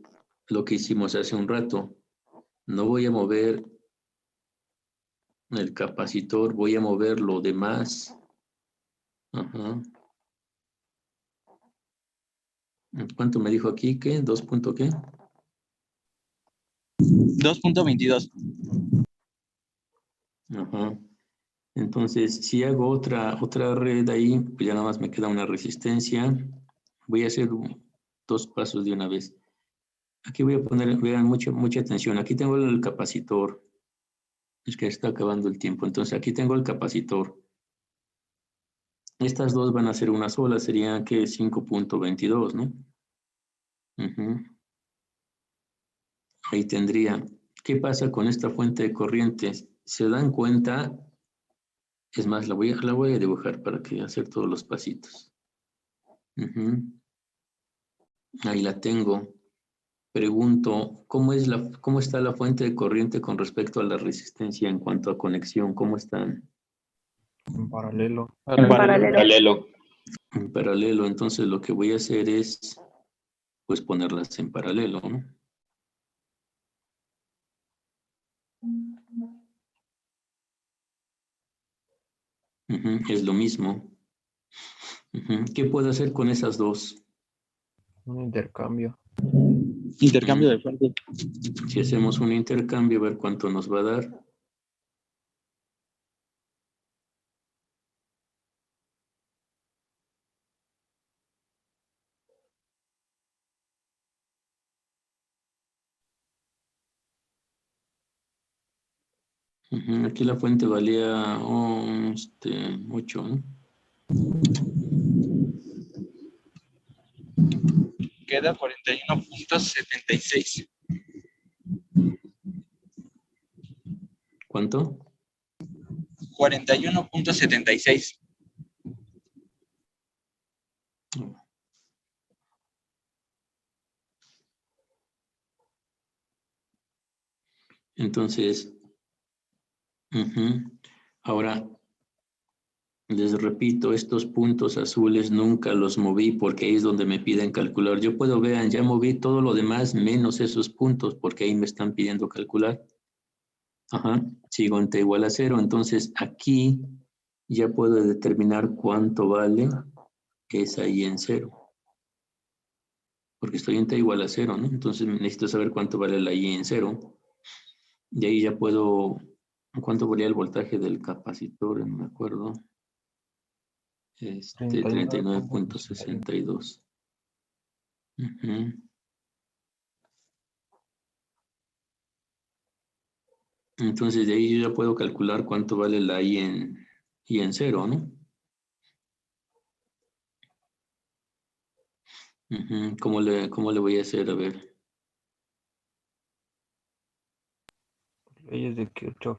lo que hicimos hace un rato, no voy a mover el capacitor, voy a mover lo demás. Ajá. ¿Cuánto me dijo aquí? ¿Qué? ¿2 punto qué? 2.22. Ajá. Entonces, si hago otra red ahí, pues ya nada más me queda una resistencia. Voy a hacer 2 pasos de una vez. Aquí voy a poner, vean, mucha atención. Aquí tengo el capacitor. Es que está acabando el tiempo. Entonces, aquí tengo el capacitor. Estas 2 van a ser una sola. Sería que 5.22, ¿no? Ujú. Ahí tendría. ¿Qué pasa con esta fuente de corrientes? ¿Se dan cuenta? Es más, la voy a dibujar para que hacer todos los pasitos. Ujú. Ahí la tengo. Pregunto, ¿cómo está la fuente de corriente con respecto a la resistencia en cuanto a conexión? ¿Cómo están? En paralelo. En paralelo. En paralelo. Entonces lo que voy a hacer es, pues, ponerlas en paralelo, ¿no? Ujú, es lo mismo. Ujú. ¿Qué puedo hacer con esas 2? Un intercambio. Intercambio de fuente. Si hacemos un intercambio, a ver cuánto nos va a dar. Ujú, aquí la fuente valía 8, ¿no? Queda 41.76. ¿Cuánto? 41.76. Entonces, ahora, les repito, estos puntos azules nunca los moví porque ahí es donde me piden calcular. Yo puedo, vean, ya moví todo lo demás menos esos puntos porque ahí me están pidiendo calcular. Ajá, sigo en T igual a 0. Entonces, aquí ya puedo determinar cuánto vale esa I en 0. Porque estoy en T igual a 0, ¿no? Entonces necesito saber cuánto vale la I en 0. Y ahí ya puedo, ¿cuánto valía el voltaje del capacitor? No me acuerdo. 39.62. Entonces de ahí yo ya puedo calcular cuánto vale la I en 0, ¿no? ¿Cómo le voy a hacer? A ver. Leyes de Kirchhoff.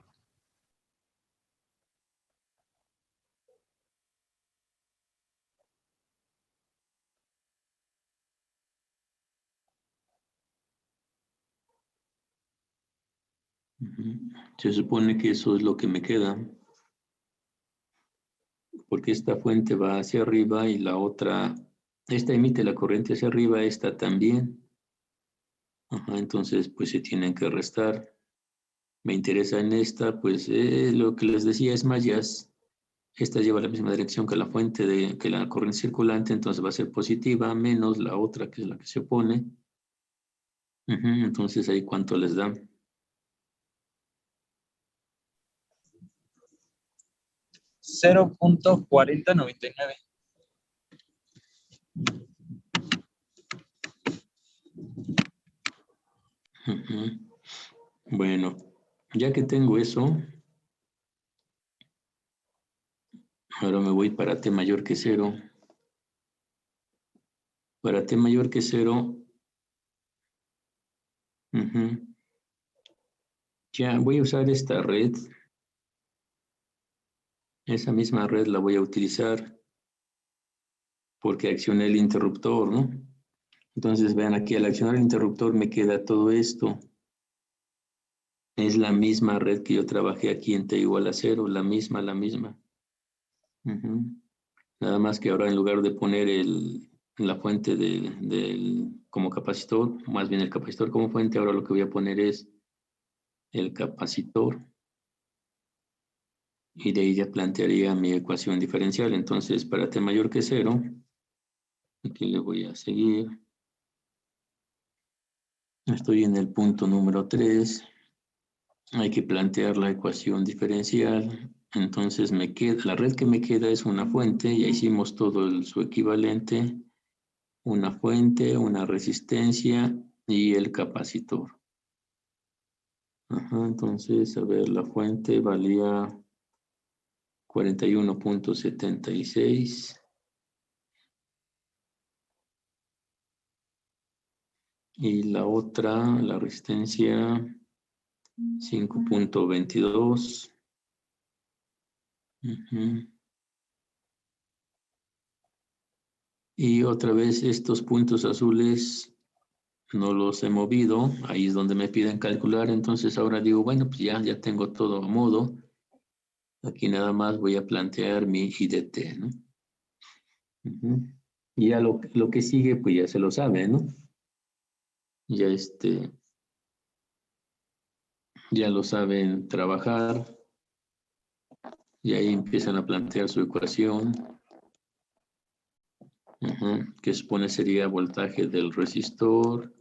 Se supone que eso es lo que me queda. Porque esta fuente va hacia arriba y la otra, esta emite la corriente hacia arriba, esta también. Entonces, pues se tienen que restar. Me interesa en esta, pues lo que les decía es mallas. Esta lleva la misma dirección que la fuente que la corriente circulante, entonces va a ser positiva, menos la otra que es la que se opone. Entonces ahí cuánto les da. $0.4099. Bueno, ya que tengo eso, Ahora me voy para T mayor que 0. Para T mayor que 0, ya voy a usar esta red. Esa misma red la voy a utilizar porque accioné el interruptor, ¿no? Entonces, vean aquí, al accionar el interruptor me queda todo esto. Es la misma red que yo trabajé aquí en T igual a 0, la misma. Nada más que ahora en lugar de poner la fuente como capacitor, más bien el capacitor como fuente, ahora lo que voy a poner es el capacitor. Y de ahí ya plantearía mi ecuación diferencial. Entonces, para T mayor que 0, aquí le voy a seguir. Estoy en el punto número 3. Hay que plantear la ecuación diferencial. Entonces, la red que me queda es una fuente. Ya hicimos todo su equivalente. Una fuente, una resistencia y el capacitor. Entonces, a ver, la fuente valía 41.76. Y la otra, la resistencia, 5.22. Y otra vez estos puntos azules no los he movido. Ahí es donde me piden calcular. Entonces ahora digo, bueno, pues ya tengo todo a modo. Aquí nada más voy a plantear mi IDT, ¿no? Y ya lo que sigue, pues ya se lo sabe, ¿no? Ya lo saben trabajar. Y ahí empiezan a plantear su ecuación. Que supone sería voltaje del resistor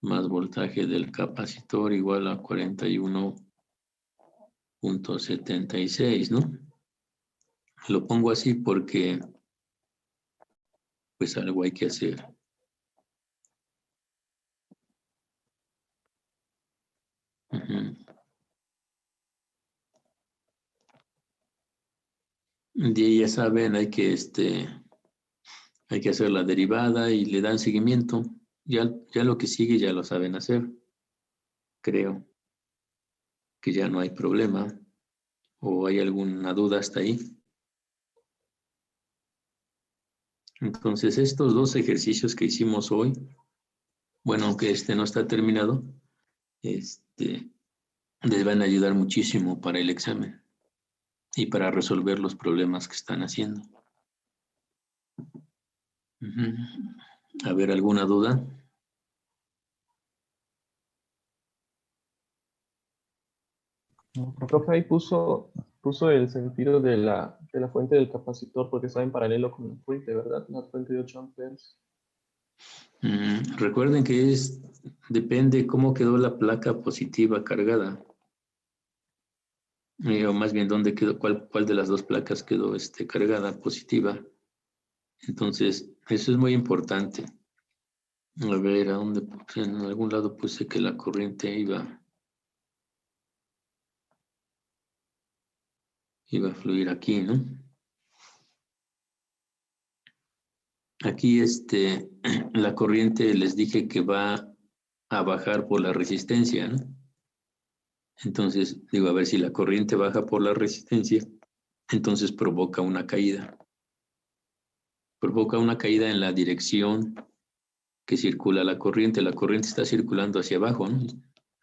más voltaje del capacitor igual a 41.76, ¿no? Lo pongo así porque pues algo hay que hacer. De ahí ya saben, hay que hacer la derivada y le dan seguimiento. Ya lo que sigue ya lo saben hacer. Creo que ya no hay problema. ¿O hay alguna duda hasta ahí? Entonces, estos dos ejercicios que hicimos hoy, bueno, aunque no está terminado, les van a ayudar muchísimo para el examen y para resolver los problemas que están haciendo. A ver, ¿alguna duda? Profe, ahí puso el sentido de la fuente del capacitor porque está en paralelo con la fuente, ¿verdad? La fuente de 8 amperes. Recuerden que depende cómo quedó la placa positiva cargada. O más bien, ¿dónde quedó? ¿Cuál de las dos placas quedó cargada positiva? Entonces, eso es muy importante. A ver, ¿a dónde puse? En algún lado puse que la corriente iba a fluir aquí, ¿no? Aquí la corriente les dije que va a bajar por la resistencia, ¿no? Entonces, digo, a ver si la corriente baja por la resistencia, entonces provoca una caída. Provoca una caída en la dirección que circula la corriente. La corriente está circulando hacia abajo, ¿no?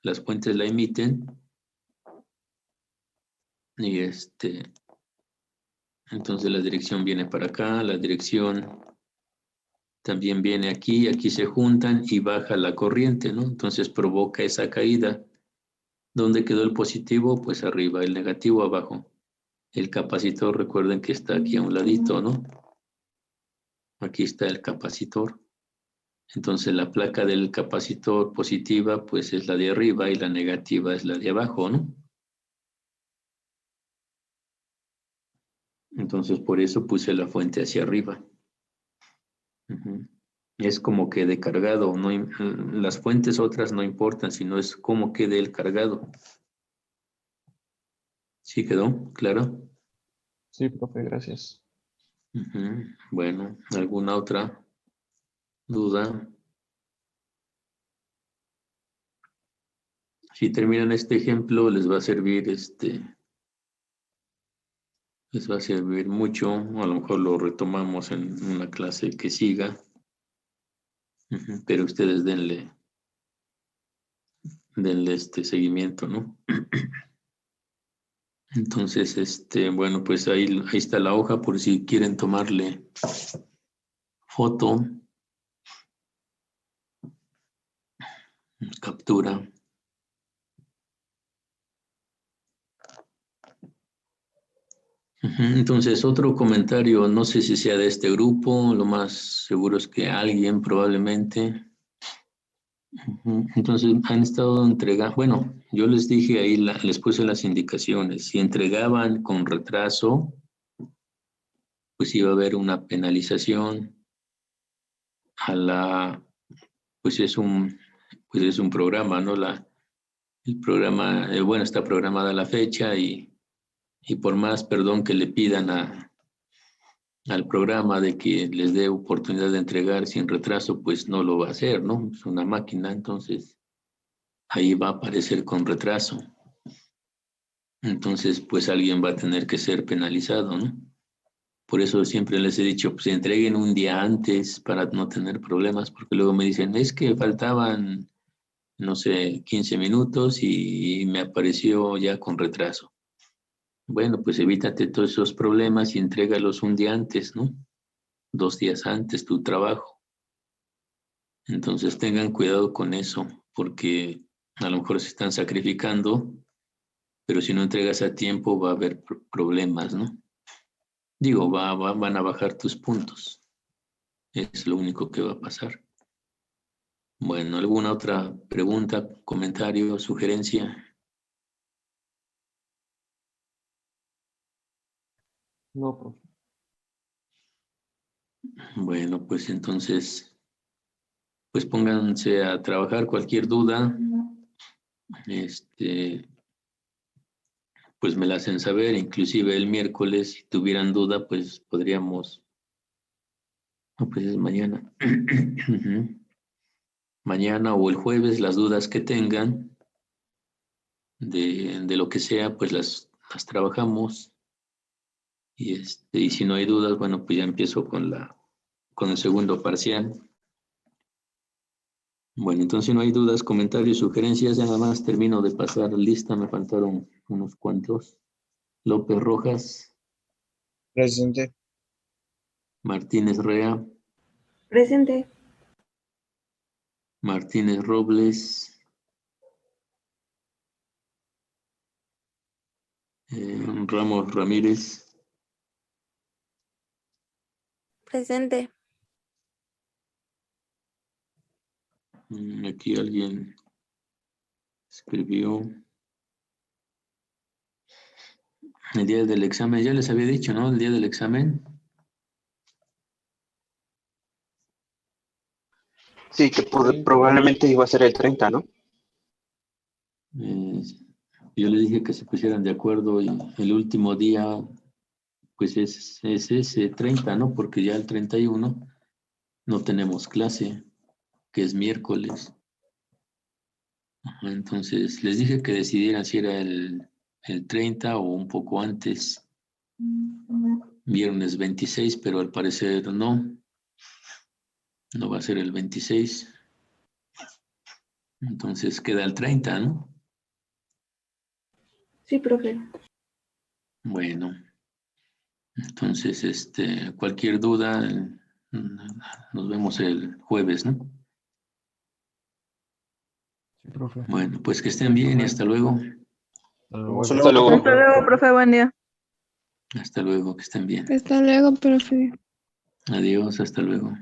Las fuentes la emiten y entonces la dirección viene para acá, la dirección también viene aquí se juntan y baja la corriente, ¿no? Entonces provoca esa caída. ¿Dónde quedó el positivo? Pues arriba, el negativo abajo. El capacitor, recuerden que está aquí a un ladito, ¿no? Aquí está el capacitor. Entonces la placa del capacitor positiva pues es la de arriba y la negativa es la de abajo, ¿no? Entonces por eso puse la fuente hacia arriba. Es como quede cargado. Las fuentes otras no importan, sino es cómo quede el cargado. ¿Sí quedó? ¿Claro? Sí, profe, gracias. Bueno, ¿alguna otra duda? Si terminan este ejemplo, les va a servir les va a servir mucho. A lo mejor lo retomamos en una clase que siga. Pero ustedes denle seguimiento, ¿no? Entonces, bueno, pues ahí está la hoja por si quieren tomarle foto, captura. Entonces, otro comentario, no sé si sea de este grupo, lo más seguro es que alguien probablemente. Entonces, han estado entregando, bueno, yo les dije ahí, les puse las indicaciones, si entregaban con retraso, pues iba a haber una penalización pues es un programa, ¿no? El programa, bueno, está programada la fecha y por más perdón que le pidan al programa de que les dé oportunidad de entregar sin retraso, pues no lo va a hacer, ¿no? Es una máquina, entonces ahí va a aparecer con retraso. Entonces, pues alguien va a tener que ser penalizado, ¿no? Por eso siempre les he dicho, pues entreguen un día antes para no tener problemas, porque luego me dicen, es que faltaban, no sé, 15 minutos y me apareció ya con retraso. Bueno, pues evítate todos esos problemas y entrégalos un día antes, ¿no? 2 días antes tu trabajo. Entonces tengan cuidado con eso, porque a lo mejor se están sacrificando, pero si no entregas a tiempo va a haber problemas, ¿no? Digo, van a bajar tus puntos. Es lo único que va a pasar. Bueno, ¿alguna otra pregunta, comentario, sugerencia? No, profe. Bueno, pues entonces, pues pónganse a trabajar. Cualquier duda, pues me la hacen saber. Inclusive el miércoles, si tuvieran duda, pues podríamos, no, pues es mañana. Mañana o el jueves, las dudas que tengan de lo que sea, pues las trabajamos. Y si no hay dudas, bueno, pues ya empiezo con el segundo parcial. Bueno, entonces si no hay dudas, comentarios, sugerencias, ya nada más termino de pasar lista, me faltaron unos cuantos. López Rojas. Presente. Martínez Rea. Presente. Martínez Robles. Ramos Ramírez. Presente. Aquí alguien escribió. El día del examen, ya les había dicho, ¿no? El día del examen. Sí, que probablemente iba a ser el 30, ¿no? Yo les dije que se pusieran de acuerdo y el último día, pues es ese 30, ¿no? Porque ya el 31 no tenemos clase, que es miércoles. Entonces, les dije que decidieran si era el 30 o un poco antes. Viernes 26, pero al parecer no va a ser el 26. Entonces queda el 30, ¿no? Sí, profe. Bueno, entonces, cualquier duda, nos vemos el jueves, ¿no? Sí, profe. Bueno, pues que estén bien y hasta luego. Hasta luego. Hasta luego, profe, buen día. Hasta luego, que estén bien. Hasta luego, profe. Adiós, hasta luego.